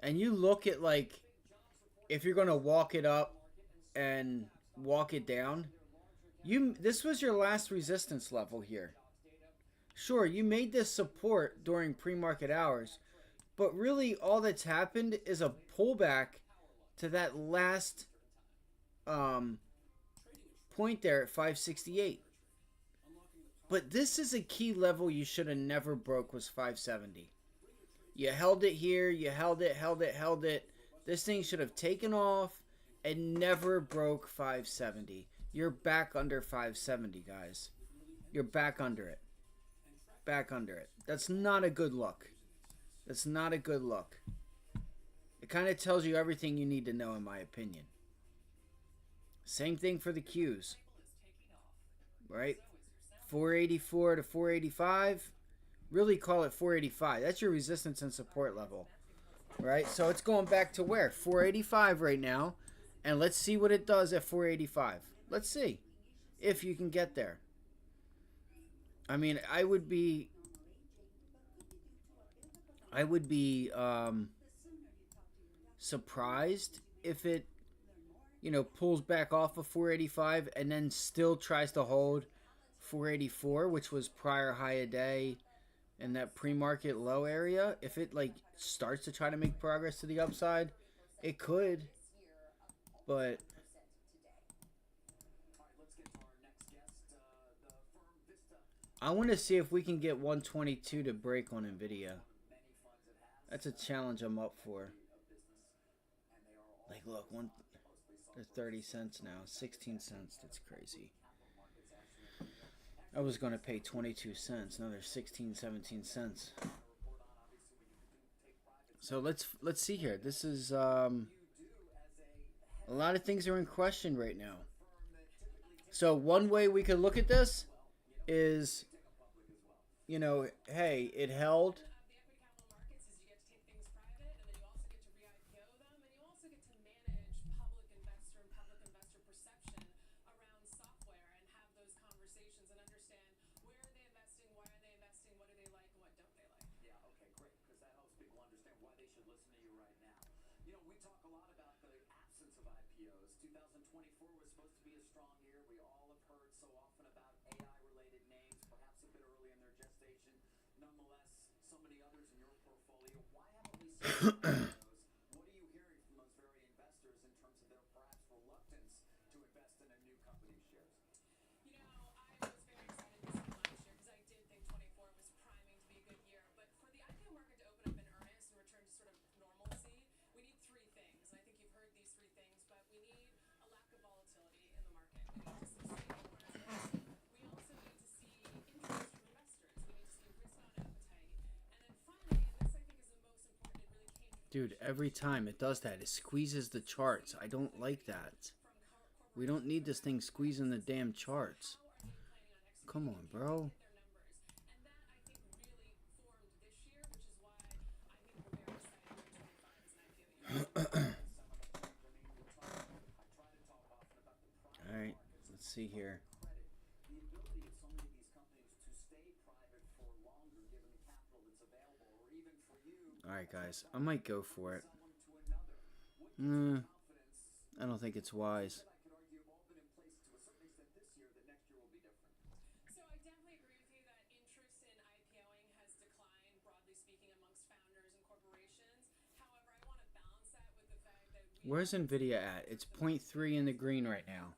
A: And you look at, like, if you're going to walk it up and walk it down, this was your last resistance level here. Sure, you made this support during pre-market hours, but really all that's happened is a pullback to that last point there at 568. But this is a key level you should have never broke, was 570. You held it here, you held it, held it, held it. This thing should have taken off and never broke 570. You're back under 570, guys. You're back under it. Back under it. That's not a good look. That's not a good look. It kind of tells you everything you need to know, in my opinion. Same thing for the Qs. Right? 484 to 485. Really call it 485. That's your resistance and support level. Right? So it's going back to where? 485 right now. And let's see what it does at 485. Let's see if you can get there. I mean, I would be surprised if it, you know, pulls back off of 485 and then still tries to hold 484, which was prior high a day in that pre-market low area. If it, like, starts to try to make progress to the upside, It could, but I want to see if we can get 122 to break on NVIDIA. That's a challenge I'm up for. Like, look, they're 30 cents now, 16 cents. That's crazy. I was going to pay 22 cents. Now they're 16, 17 cents. So let's see here. This is a lot of things are in question right now. So one way we could look at this is, you know, hey, it held. Dude, every time it does that, it squeezes the charts. I don't like that. We don't need this thing squeezing the damn charts. Come on, bro. Alright, let's see here. Alright, guys. I might go for it. I don't think it's wise. Where's NVIDIA at? It's 0.3 in the green right now.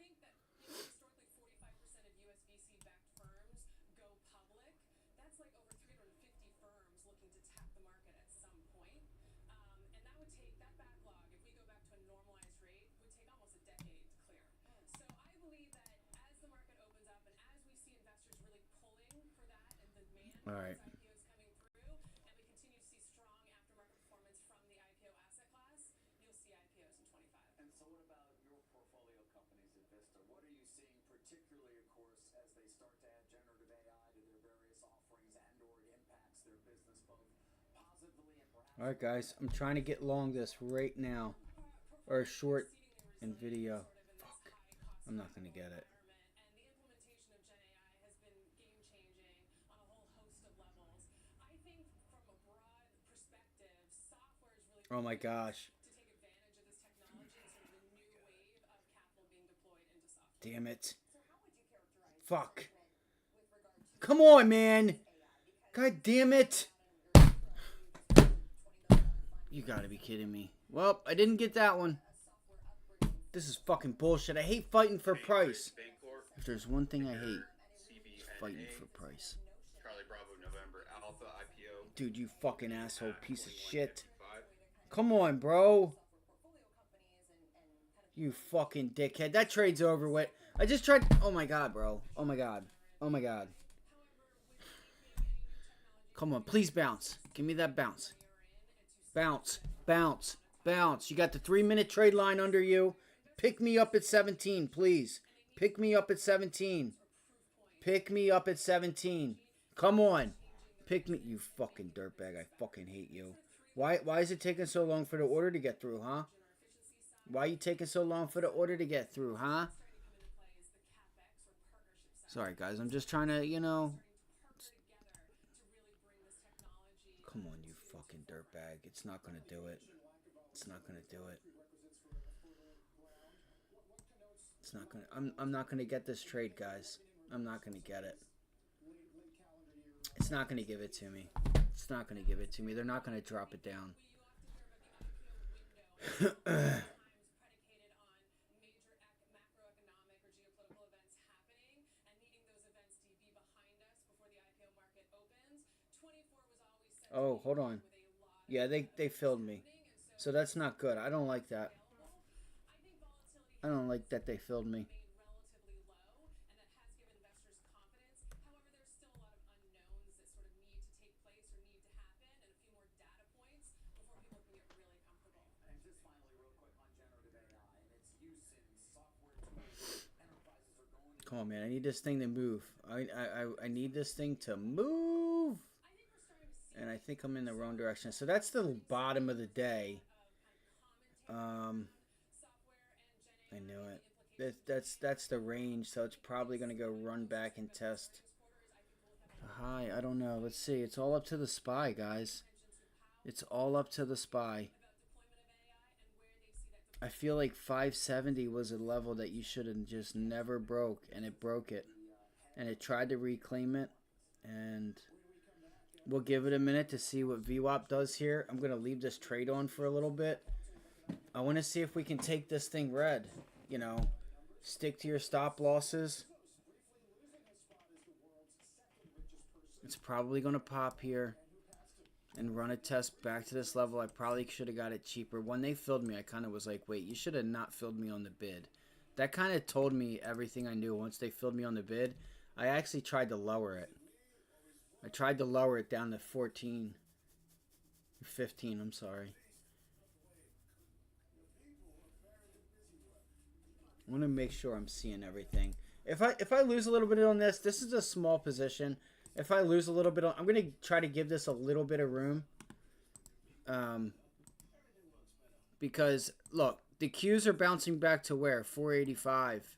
A: All right. All right, guys. I'm trying to get long this right now, or short NVIDIA. Fuck. I'm not gonna get it. Oh my gosh. Damn it. Fuck. Come on, man. God damn it. You gotta be kidding me. Well, I didn't get that one. This is fucking bullshit. I hate fighting for price. If there's one thing I hate, it's fighting for price.
B: Charlie Bravo November Alpha IPO.
A: Dude, you fucking asshole piece of shit. Come on, bro. You fucking dickhead. That trade's over with. I just tried. Oh my god, bro. Oh my god. Oh my god. Come on, please bounce. Give me that bounce. Bounce. Bounce. Bounce. You got the 3-minute trade line under you. Pick me up at 17, please. Pick me up at 17. Pick me up at 17. Come on. Pick me. You fucking dirtbag. I fucking hate you. Why is it taking so long for the order to get through, huh? Why are you taking so long for the order to get through, huh? Sorry, guys. I'm just trying to, you know. Come on, you fucking dirtbag. It's not going to do it. It's not going to do it. It's not going to. I'm not going to get this trade, guys. I'm not going to get it. It's not going to give it to me. It's not going to give it to me. They're not going to drop it down.
J: times predicated on major macroeconomic or geopolitical events happening and needing those events to be behind us before the IPO market opens. 24 was always set to
A: Oh,
J: be
A: hold on.
J: with a lot of
A: Yeah, they filled me.
J: happening, and
A: So that's not good. I don't like that.
J: available. I think volatility
A: I don't like that they filled me.
J: remained relatively low, and that has given investors confidence. However, there's still a lot of unknowns that sort of need to take place or need to happen, and a few more data points before people can get really comfortable.
C: And just finally, real quick on generative AI and its use in software tools, enterprises are going to.
A: Come on, man. I need this thing to move. I need this thing to move.
J: I think we're starting to see
A: And I think I'm in the wrong direction. So that's the bottom of the day.
J: software and
A: I knew it. That's the range. So it's probably going to go run back and test the high. I don't know. Let's see. It's all up to the SPY, guys. It's all up to the SPY. I feel like 570 was a level that you should have just never broke, and it broke it. And it tried to reclaim it, and we'll give it a minute to see what VWAP does here. I'm going to leave this trade on for a little bit. I want to see if we can take this thing red. You know, stick to your stop losses. It's probably going to pop here and run a test back to this level. I probably should have got it cheaper. When they filled me, I kind of was like, wait, you should have not filled me on the bid. That kind of told me everything I knew. Once they filled me on the bid, I actually tried to lower it. I tried to lower it down to 14. 15, I'm sorry. I want to make sure I'm seeing everything. If I lose a little bit on this, this is a small position. If I lose a little bit on, I'm going to try to give this a little bit of room. Because, look, the Qs are bouncing back to where? 485.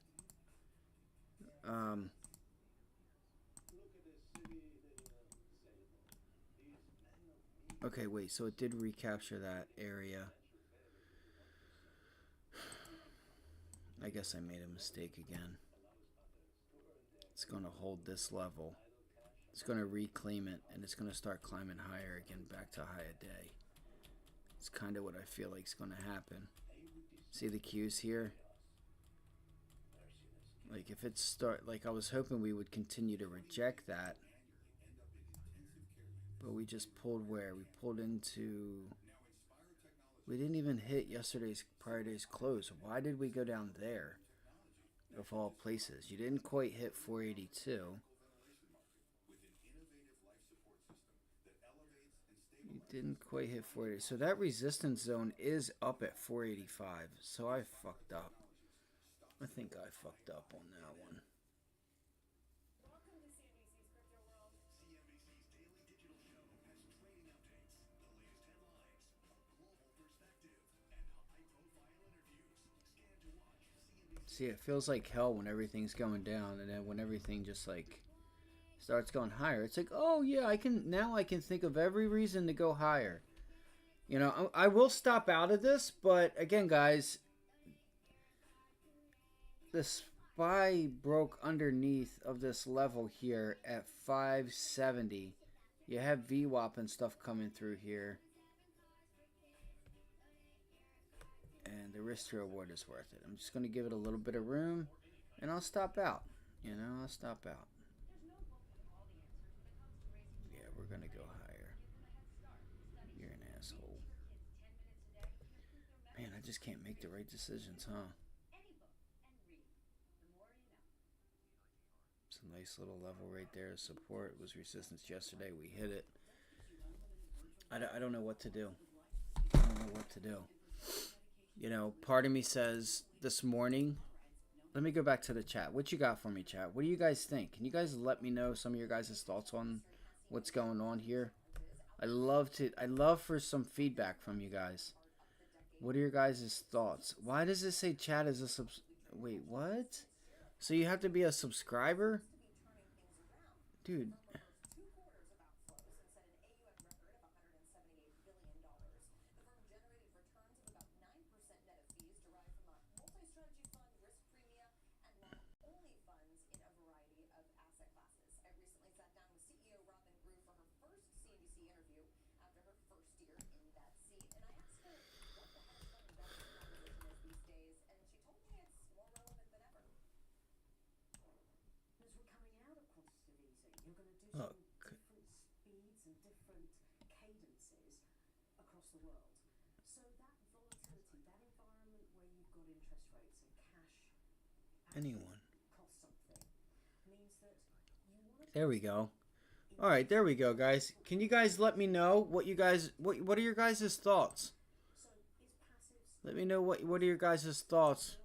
A: Okay, wait, so it did recapture that area. I guess I made a mistake again. It's going to hold this level. It's going to reclaim it, and it's going to start climbing higher again, back to high a day. It's kind of what I feel like is going to happen. See the Qs here? Like if it start, like I was hoping we would continue to reject that. But we just pulled where? We pulled into... We didn't even hit yesterday's prior day's close. Why did we go down there? Of all places. You didn't quite hit 482. You didn't quite hit 480. So that resistance zone is up at 485. So I fucked up. I think I fucked up on that one.
J: Welcome to CNBC's Crypto World.
L: CNBC's daily digital show has trading updates, the latest headlines, a global perspective, and high-profile interviews. Scan to watch CNBC.
A: See, it feels like hell when everything's going down, and then when everything just like starts going higher, it's like, oh yeah, I can think of every reason to go higher. You know, I will stop out of this, but again, guys, the SPY broke underneath of this level here at 570. You have VWAP and stuff coming through here. And the risk to reward is worth it. I'm just going to give it a little bit of room, and I'll stop out. You know, I'll stop out. Yeah, we're going to go higher. You're an asshole. Man, I just can't make the right decisions, huh? It's a nice little level right there. Support was resistance yesterday. We hit it. I don't know what to do. I don't know what to do. You know, part of me says this morning, let me go back to the chat. What you got for me, chat? What do you guys think? Can you guys let me know some of your guys' thoughts on what's going on here? I love for some feedback from you guys. What are your guys' thoughts? Why does it say chat as a wait, what? So you have to be a subscriber? Dude. Anyone. There we go. All right, there we go, guys. Can you guys let me know what you guys what are your guys' thoughts? Let me know what are your guys' thoughts.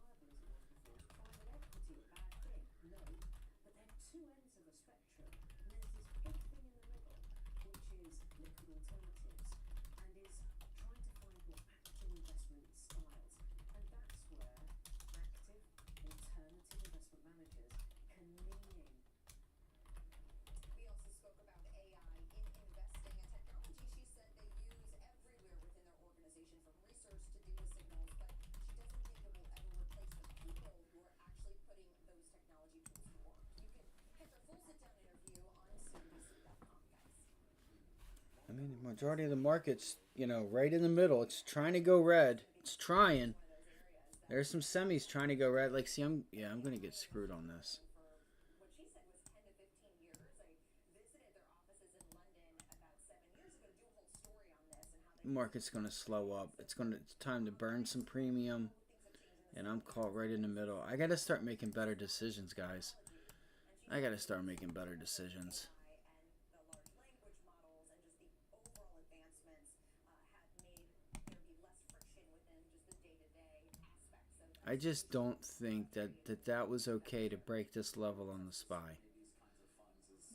J: We also spoke about AI in investing, a technology she said they use everywhere within their organization, from research to data signals, but she doesn't think it will ever replace the people who are actually putting those technology tools to work. You can catch a full sit-down interview on CNBC.com, guys.
A: I mean, the majority of the market's, you know, right in the middle. It's trying to go red. It's trying. There's some semis trying to go red. Like, see, I'm going to get screwed on this.
J: What she said was 10 to 15 years. I visited their offices in London about 7 years ago to do a whole story on this and how they...
A: Market's going to slow up. It's time to burn some premium. And I'm caught right in the middle. I got to start making better decisions, guys. I got to start making better decisions. I just don't think that was okay to break this level on the SPY.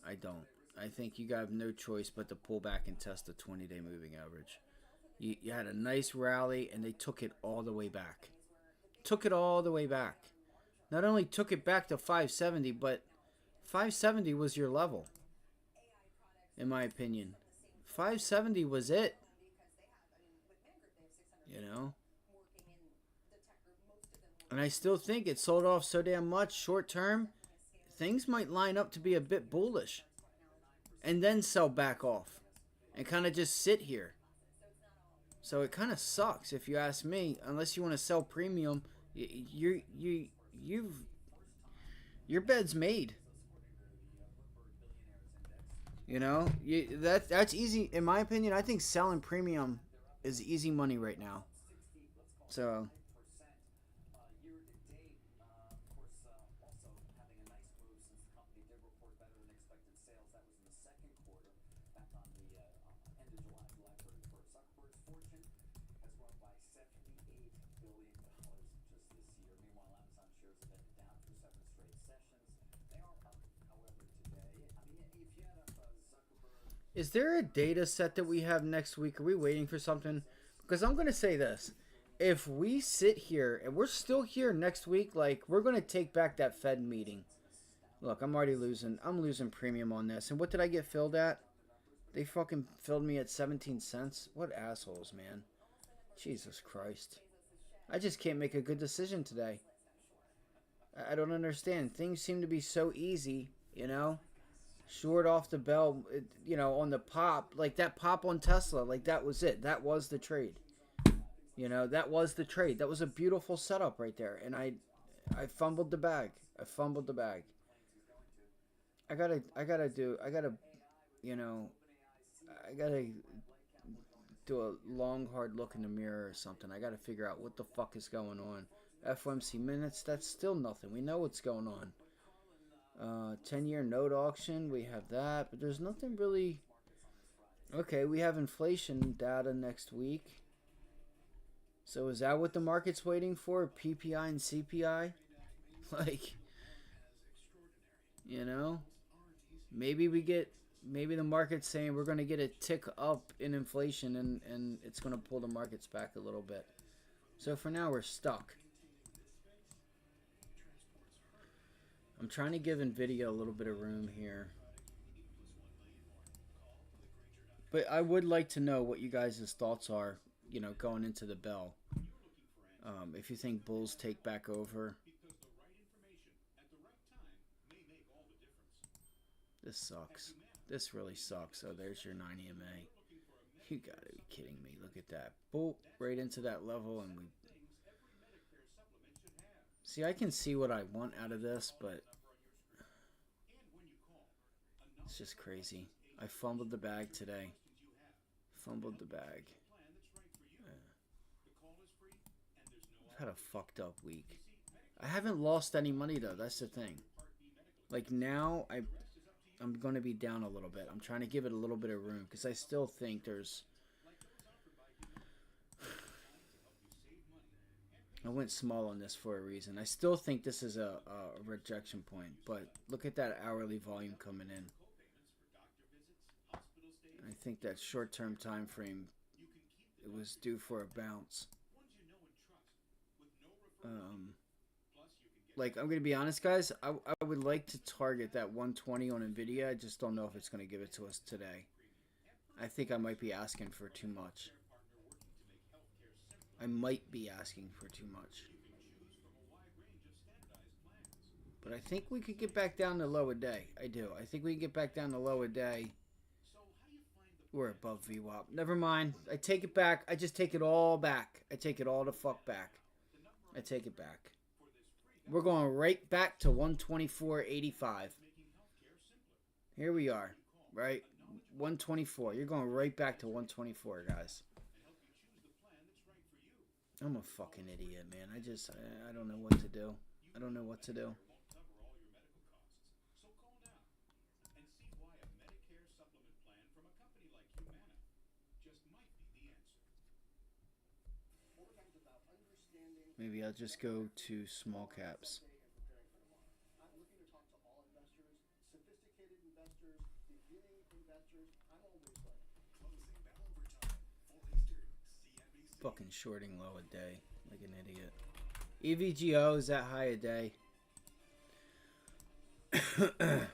A: I don't. I think you got no choice but to pull back and test the 20-day moving average. You had a nice rally, and they took it all the way back. Took it all the way back. Not only took it back to 570, but 570 was your level, in my opinion. 570 was it. You know? And I still think it sold off so damn much short term. Things might line up to be a bit bullish. And then sell back off. And kind of just sit here. So it kind of sucks if you ask me. Unless you want to sell premium, your bed's made. You know, that's easy. In my opinion, I think selling premium is easy money right now. So... Is there a data set that we have next week? Are we waiting for something? Because I'm going to say this. If we sit here and we're still here next week, like, we're going to take back that Fed meeting. Look, I'm already losing. I'm losing premium on this. And what did I get filled at? They fucking filled me at 17 cents. What assholes, man. Jesus Christ. I just can't make a good decision today. I don't understand. Things seem to be so easy, you know? Short off the bell, you know, on the pop. Like that pop on Tesla. Like that was it. That was the trade. You know, that was the trade. That was a beautiful setup right there. And I fumbled the bag. I fumbled the bag. I gotta, you know, I gotta do a long, hard look in the mirror or something. I gotta figure out what the fuck is going on. FOMC minutes, that's still nothing. We know what's going on. 10-year note auction, we have that, but there's nothing really. Okay, we have inflation data next week. So is that what the market's waiting for? PPI and CPI? Like, you know, maybe the market's saying we're going to get a tick up in inflation and it's going to pull the markets back a little bit. So for now, we're stuck. I'm trying to give NVIDIA a little bit of room here. But I would like to know what you guys' thoughts are, you know, going into the bell. If you think bulls take back over. This sucks. This really sucks. Oh, there's your 9 EMA. You gotta be kidding me. Look at that. Boop, right into that level, and we... See, I can see what I want out of this, but... It's just crazy. I fumbled the bag today. Fumbled the bag. I've had a fucked up week. I haven't lost any money though. That's the thing. Like now, I'm going to be down a little bit. I'm trying to give it a little bit of room because I still think there's. I went small on this for a reason. I still think this is a rejection point, but look at that hourly volume coming in. I think that short-term time frame, it was due for a bounce. Like, I'm going to be honest, guys. I would like to target that 120 on NVIDIA. I just don't know if it's going to give it to us today. I think I might be asking for too much. I might be asking for too much. But I think we could get back down to low a day. I do. I think we can get back down to low a day. We're above VWAP. Never mind. I take it back. I just take it all back. I take it all the fuck back. I take it back. We're going right back to 124.85. Here we are. Right? 124. You're going right back to 124, guys. I'm a fucking idiot, man. I don't know what to do. I don't know what to do. Maybe I'll just go to small caps.
K: I'm looking to talk to all investors, sophisticated investors, beginning investors. I'm always ready.
L: Closing bell over time. 4 Eastern, CNBC.
A: Fucking shorting low a day like an idiot. EVGO is that high a day.
K: Good Friday morning.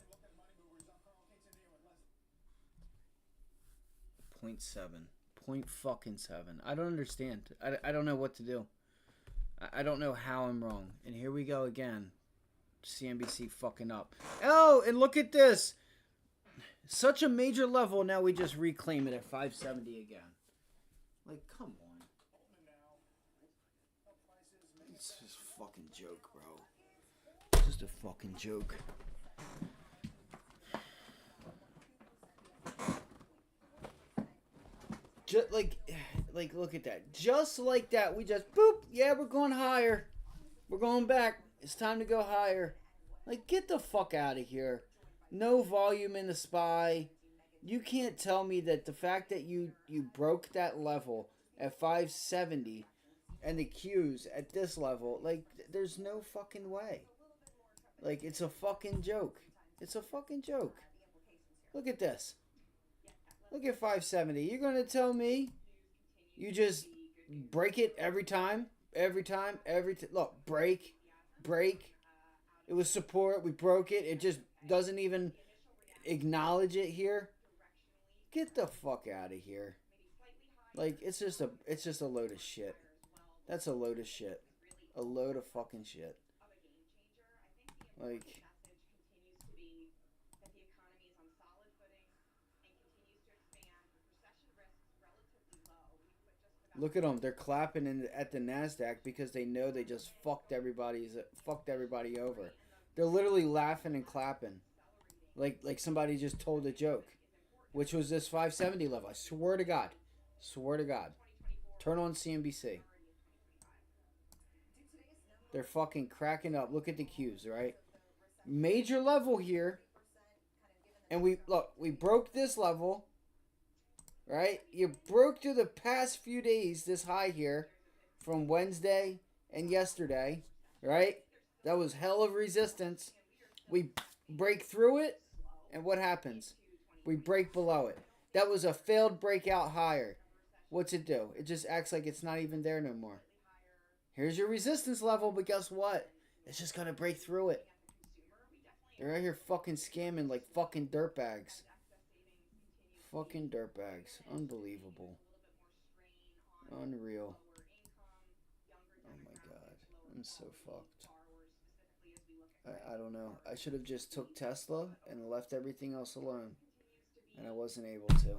K: Look at Money Movers. I'm Carl Quintanilla with Leslie.
A: 0.7. 0.7. I don't understand. I don't know what to do. I don't know how I'm wrong. And here we go again. CNBC fucking up. Oh, and look at this. Such a major level. Now we just reclaim it at 570 again. Like, come on. It's just a fucking joke, bro. Just a fucking joke. Just like look at that. Just like that, we just boop. Yeah, we're going higher. We're going back. It's time to go higher. Like, get the fuck out of here. No volume in the SPY. You can't tell me that the fact that you broke that level at 570 and the Qs at this level, like, there's no fucking way. Like, it's a fucking joke. It's a fucking joke. Look at this. Look at 570. You're going to tell me you just break it every time? Look, break. It was support. We broke it. It just doesn't even acknowledge it here. Get the fuck out of here. Like, it's just a load of shit. That's a load of shit. A load of fucking shit. Like, look at them. They're clapping at the NASDAQ because they know they just fucked everybody over. They're literally laughing and clapping. Like somebody just told a joke. Which was this 570 level. I swear to God. Turn on CNBC. They're fucking cracking up. Look at the Qs, right? Major level here. And we broke this level. Right? You broke through the past few days this high here from Wednesday and yesterday. Right? That was hell of resistance. We break through it. And what happens? We break below it. That was a failed breakout higher. What's it do? It just acts like it's not even there no more. Here's your resistance level, but guess what? It's just going to break through it. They're out here fucking scamming like fucking dirtbags. Fucking dirtbags. Unbelievable. Unreal. Oh my God. I'm so fucked. I don't know. I should have just took Tesla and left everything else alone. And I wasn't able to.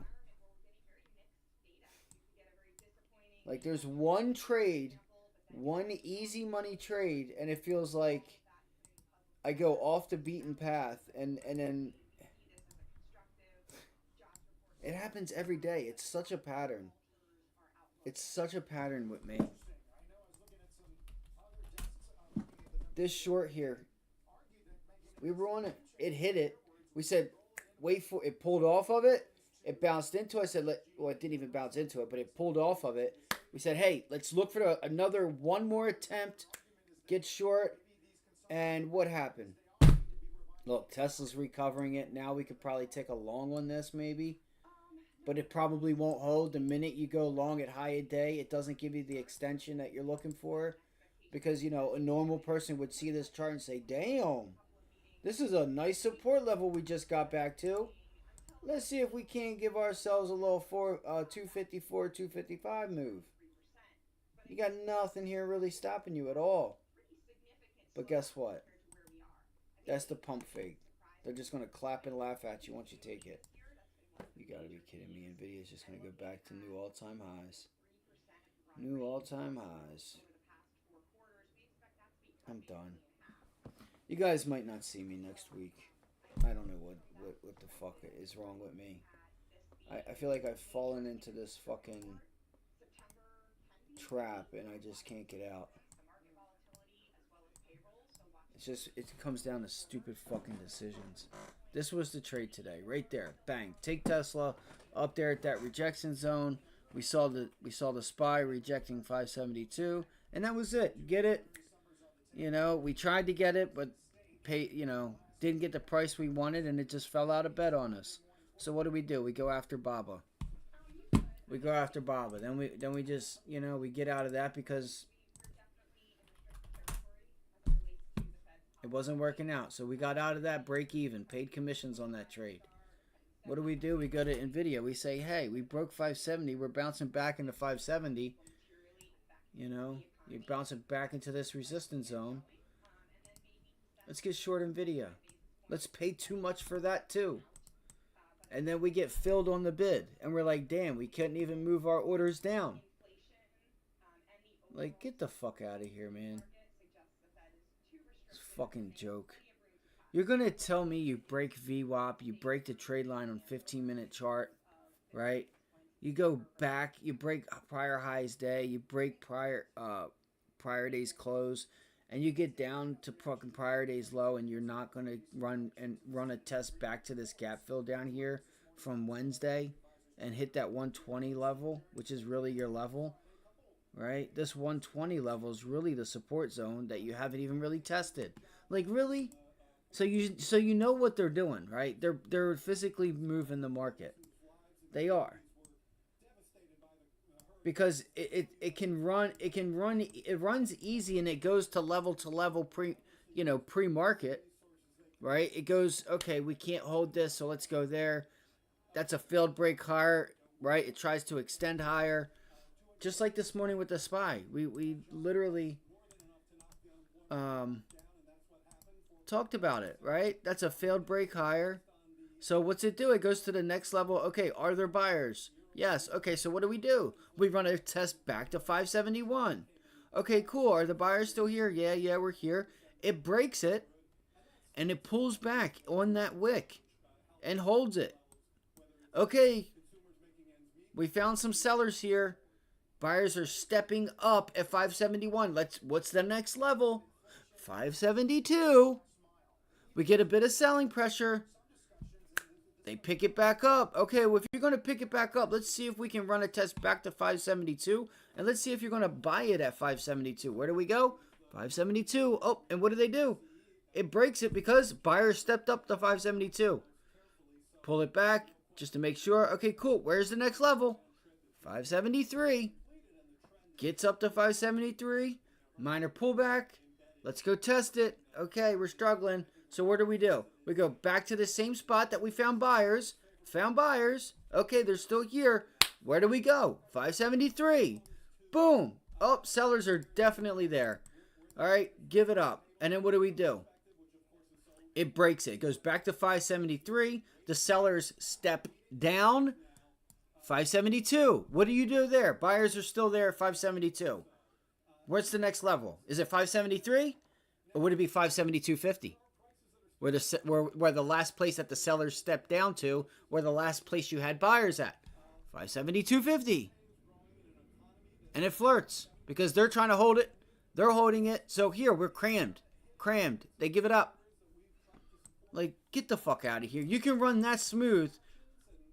A: Like, there's one trade, one easy money trade, and it feels like I go off the beaten path, and then it happens every day. It's such a pattern. It's such a pattern with me. this short here, we were on it. It hit it. We said, wait for it. Pulled off of it. It bounced into it. I said, well, it didn't even bounce into it, but it pulled off of it. We said, hey, let's look for another one more attempt. Get short. And what happened? Look, Tesla's recovering it. Now we could probably take a long on this maybe. But it probably won't hold. The minute you go long at high a day, it doesn't give you the extension that you're looking for. Because, you know, a normal person would see this chart and say, damn, this is a nice support level we just got back to. Let's see if we can't give ourselves a little 254, 255 move. You got nothing here really stopping you at all. But guess what? That's the pump fake. They're just going to clap and laugh at you once you take it. You got to be kidding me. NVIDIA is just going to go back to new all-time highs. New all-time highs. I'm done. You guys might not see me next week. I don't know what the fuck is wrong with me. I feel like I've fallen into this fucking trap and I just can't get out. It's just, it comes down to stupid fucking decisions. This was the trade today, right there. Bang. Take Tesla up there at that rejection zone. We saw the SPY rejecting 572, and that was it. Get it? You know, we tried to get it, but didn't get the price we wanted, and it just fell out of bed on us. So what do? We go after Baba. We go after Baba. Then we just, we get out of that because it wasn't working out. So we got out of that, break even, paid commissions on that trade. What do? We go to NVIDIA. We say, hey, we broke 570. We're bouncing back into 570. You're bouncing back into this resistance zone. Let's get short NVIDIA. Let's pay too much for that too. And then we get filled on the bid. And we're like, damn, we couldn't even move our orders down. Like, get the fuck out of here, man. It's a fucking joke. You're going to tell me you break VWAP, you break the trade line on 15-minute chart, right? You go back, you break prior highs day, you break prior day's close, and you get down to fucking prior day's low, and you're not going to run a test back to this gap fill down here from Wednesday and hit that 120 level, which is really your level, right? This 120 level is really the support zone that you haven't even really tested. Like, really? So you know what they're doing, right? They're physically moving the market. They are. Because it runs easy and it goes to level pre-market, right? It goes, okay, we can't hold this, so let's go there. That's a failed break higher, right? It tries to extend higher. Just like this morning with the SPY. We literally talked about it, right? That's a failed break higher. So what's it do? It goes to the next level. Okay, are there buyers? Yes. Okay, so what do? We run a test back to 571. Okay, cool. Are the buyers still here? Yeah, we're here. It breaks it, and it pulls back on that wick and holds it. Okay, we found some sellers here. Buyers are stepping up at 571. What's the next level? 572. We get a bit of selling pressure. They pick it back up. Okay, well, if you're going to pick it back up, let's see if we can run a test back to 572. And let's see if you're going to buy it at 572. Where do we go? 572. Oh, and what do? It breaks it because buyers stepped up to 572. Pull it back just to make sure. Okay, cool. Where's the next level? 573. Gets up to 573. Minor pullback. Let's go test it. Okay, we're struggling. So what do? We go back to the same spot that we found buyers. Okay, they're still here. Where do we go? 573. Boom. Oh, sellers are definitely there. All right, give it up. And then what do? It breaks it. It goes back to 573. The sellers step down. 572. What do you do there? Buyers are still there at 572. What's the next level? Is it 573? Or would it be 572.50? Where the last place that the sellers stepped down to, where the last place you had buyers at. 572.50. And it flirts because they're trying to hold it. They're holding it. So here, we're crammed. Crammed. They give it up. Like, get the fuck out of here. You can run that smooth,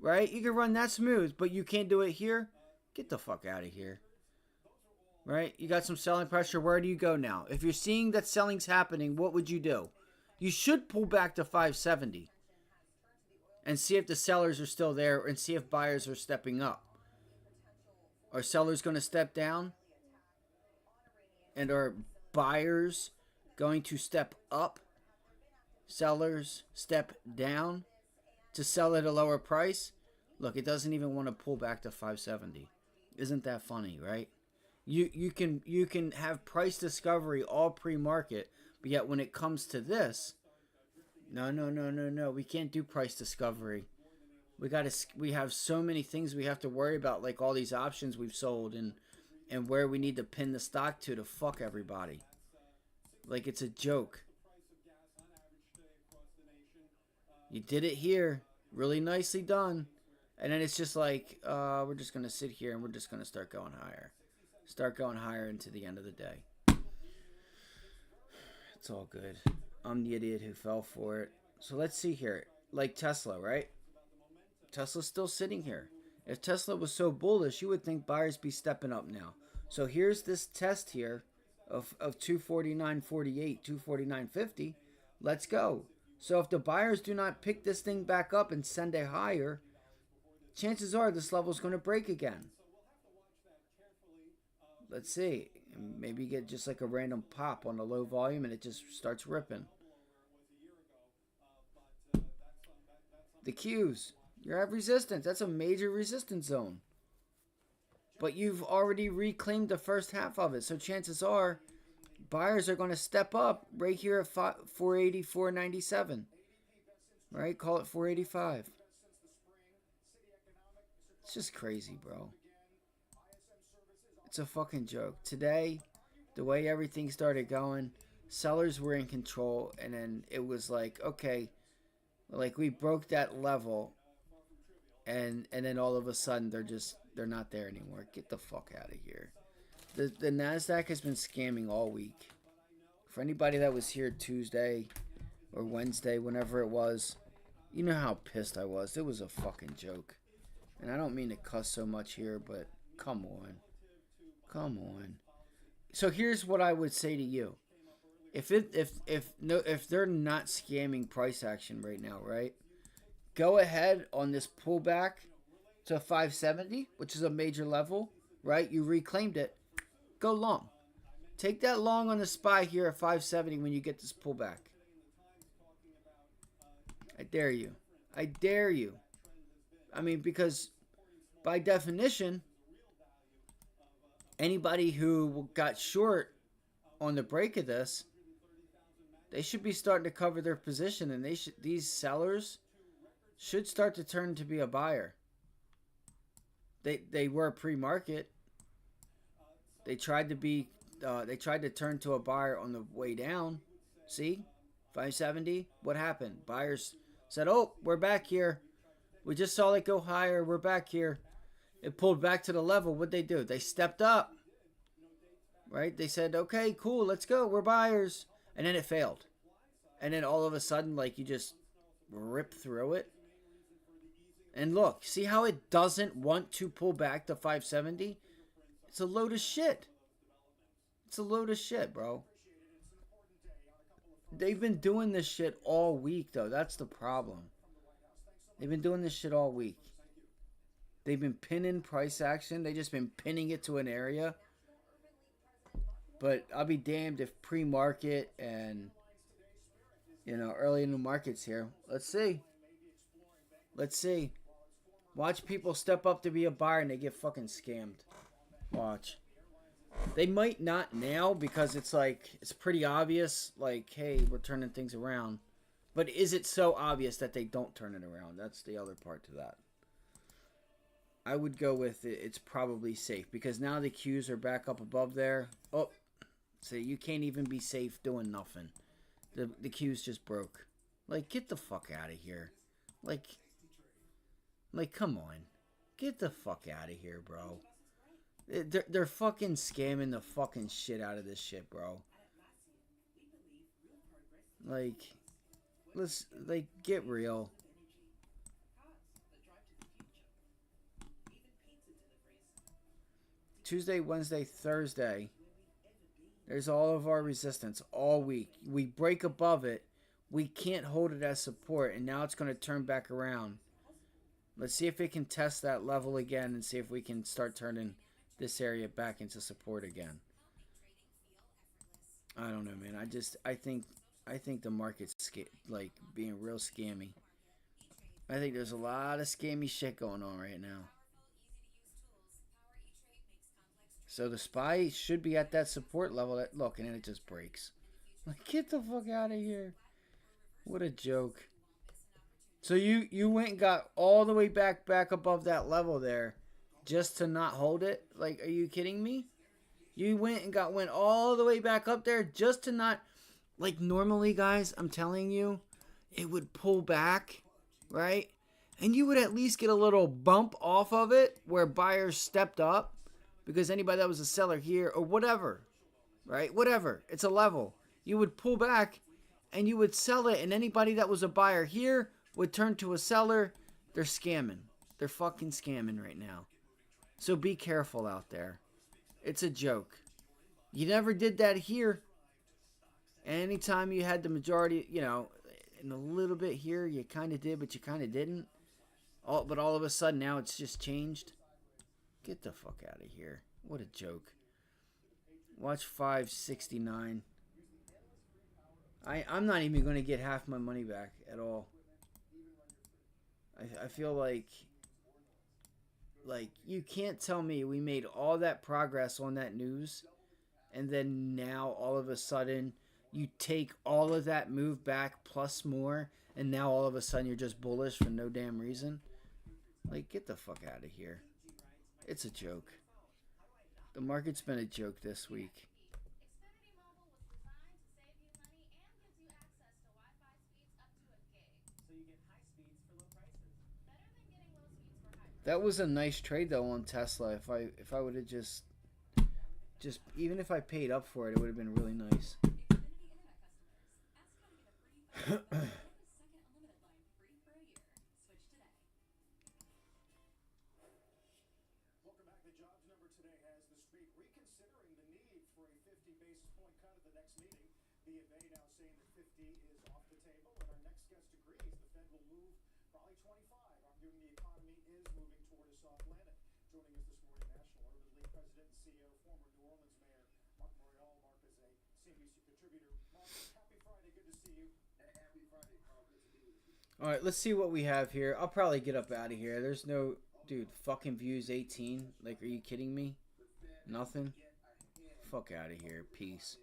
A: right? You can run that smooth, but you can't do it here? Get the fuck out of here. Right? You got some selling pressure. Where do you go now? If you're seeing that selling's happening, what would you do? You should pull back to 570 and see if the sellers are still there and see if buyers are stepping up. Are sellers going to step down? And are buyers going to step up? Sellers step down to sell at a lower price? Look, it doesn't even want to pull back to 570. Isn't that funny, right? You can have price discovery all pre-market, but yet when it comes to this, no, we can't do price discovery. We have so many things we have to worry about, like all these options we've sold and where we need to pin the stock to fuck everybody. Like it's a joke. You did it here, really nicely done, and then it's just like we're just gonna sit here and we're just gonna start going higher. Start going higher into the end of the day. It's all good. I'm the idiot who fell for it. So let's see here. Like Tesla, right? Tesla's still sitting here. If Tesla was so bullish, you would think buyers be stepping up now. So here's this test here of 249.48, 249.50. Let's go. So if the buyers do not pick this thing back up and send it higher, chances are this level is going to break again. Let's see. Maybe you get just like a random pop on a low volume and it just starts ripping. The Qs. You have resistance. That's a major resistance zone. But you've already reclaimed the first half of it. So chances are buyers are going to step up right here at 480, 497. Right? Call it 485. It's just crazy, bro. It's a fucking joke. Today, the way everything started going, sellers were in control, and then it was like, okay, like we broke that level, and then all of a sudden they're not there anymore. Get the fuck out of here. The NASDAQ has been scamming all week. For anybody that was here Tuesday or Wednesday, whenever it was, you know how pissed I was. It was a fucking joke. And I don't mean to cuss so much here, but come on. Come on. So here's what I would say to you. If they're not scamming price action right now, right? Go ahead on this pullback to 570, which is a major level, right? You reclaimed it. Go long. Take that long on the SPY here at 570 when you get this pullback. I dare you. I dare you. I mean, because by definition, anybody who got short on the break of this, they should be starting to cover their position, and these sellers should start to turn to be a buyer. They were pre-market. They tried to turn to a buyer on the way down. See? 570. What happened? Buyers said, "Oh, we're back here. We just saw it go higher. We're back here." It pulled back to the level. What'd they do? They stepped up. Right? They said, "Okay, cool, let's go. We're buyers." And then it failed. And then all of a sudden, like, you just rip through it. And look, see how it doesn't want to pull back to 570? It's a load of shit. It's a load of shit, bro. They've been doing this shit all week, though. That's the problem. They've been doing this shit all week. They've been pinning price action. They've just been pinning it to an area. But I'll be damned if pre-market and, early in the markets here. Let's see. Let's see. Watch people step up to be a buyer and they get fucking scammed. Watch. They might not now because it's like, it's pretty obvious. Like, hey, we're turning things around. But is it so obvious that they don't turn it around? That's the other part to that. I would go with it. It's probably safe because now the Qs are back up above there. Oh, so you can't even be safe doing nothing. The Qs just broke. Like, get the fuck out of here. Like, come on. Get the fuck out of here, bro. They're fucking scamming the fucking shit out of this shit, bro. Like, let's, like, get real. Tuesday, Wednesday, Thursday. There's all of our resistance all week. We break above it. We can't hold it as support, and now it's going to turn back around. Let's see if it can test that level again and see if we can start turning this area back into support again. I don't know, man. I think the market's like being real scammy. I think there's a lot of scammy shit going on right now. So the SPY should be at that support level. That, look, and then it just breaks. Like, get the fuck out of here. What a joke. So you went and got all the way back above that level there just to not hold it? Like, are you kidding me? You went and went all the way back up there just to not, like, normally, guys, I'm telling you, it would pull back, right? And you would at least get a little bump off of it where buyers stepped up because anybody that was a seller here or whatever, right? Whatever. It's a level. You would pull back and you would sell it, and anybody that was a buyer here would turn to a seller. They're scamming. They're fucking scamming right now. So be careful out there. It's a joke. You never did that here. Anytime you had the majority, you know, in a little bit here, you kind of did, but you kind of didn't. But all of a sudden now it's just changed. Get the fuck out of here. What a joke. Watch 569. I'm not even going to get half my money back at all. I feel like you can't tell me we made all that progress on that news and then now all of a sudden you take all of that move back plus more and now all of a sudden you're just bullish for no damn reason. Like, get the fuck out of here. It's a joke. The market's been a joke this week. That was a nice trade though on Tesla. If I would have just even if I paid up for it, it would have been really nice.
K: Welcome back. The jobs number today has the street reconsidering the need for a 50 basis point cut at the next meeting. The FA now saying that 50 is off the table, and our next guest agrees the Fed will move probably 25, arguing the economy is moving toward a soft landing. Joining us this morning, National Urban League President and CEO, former New Orleans Mayor Mark Morial. Mark is a CNBC contributor. Mark, happy Friday. Good to see you. Happy Friday, Carl. Good to be with you.
A: All right, let's see what we have here. I'll probably get up out of here. There's no... Dude, fucking views 18. Like, are you kidding me? Nothing? Fuck out of here. Peace.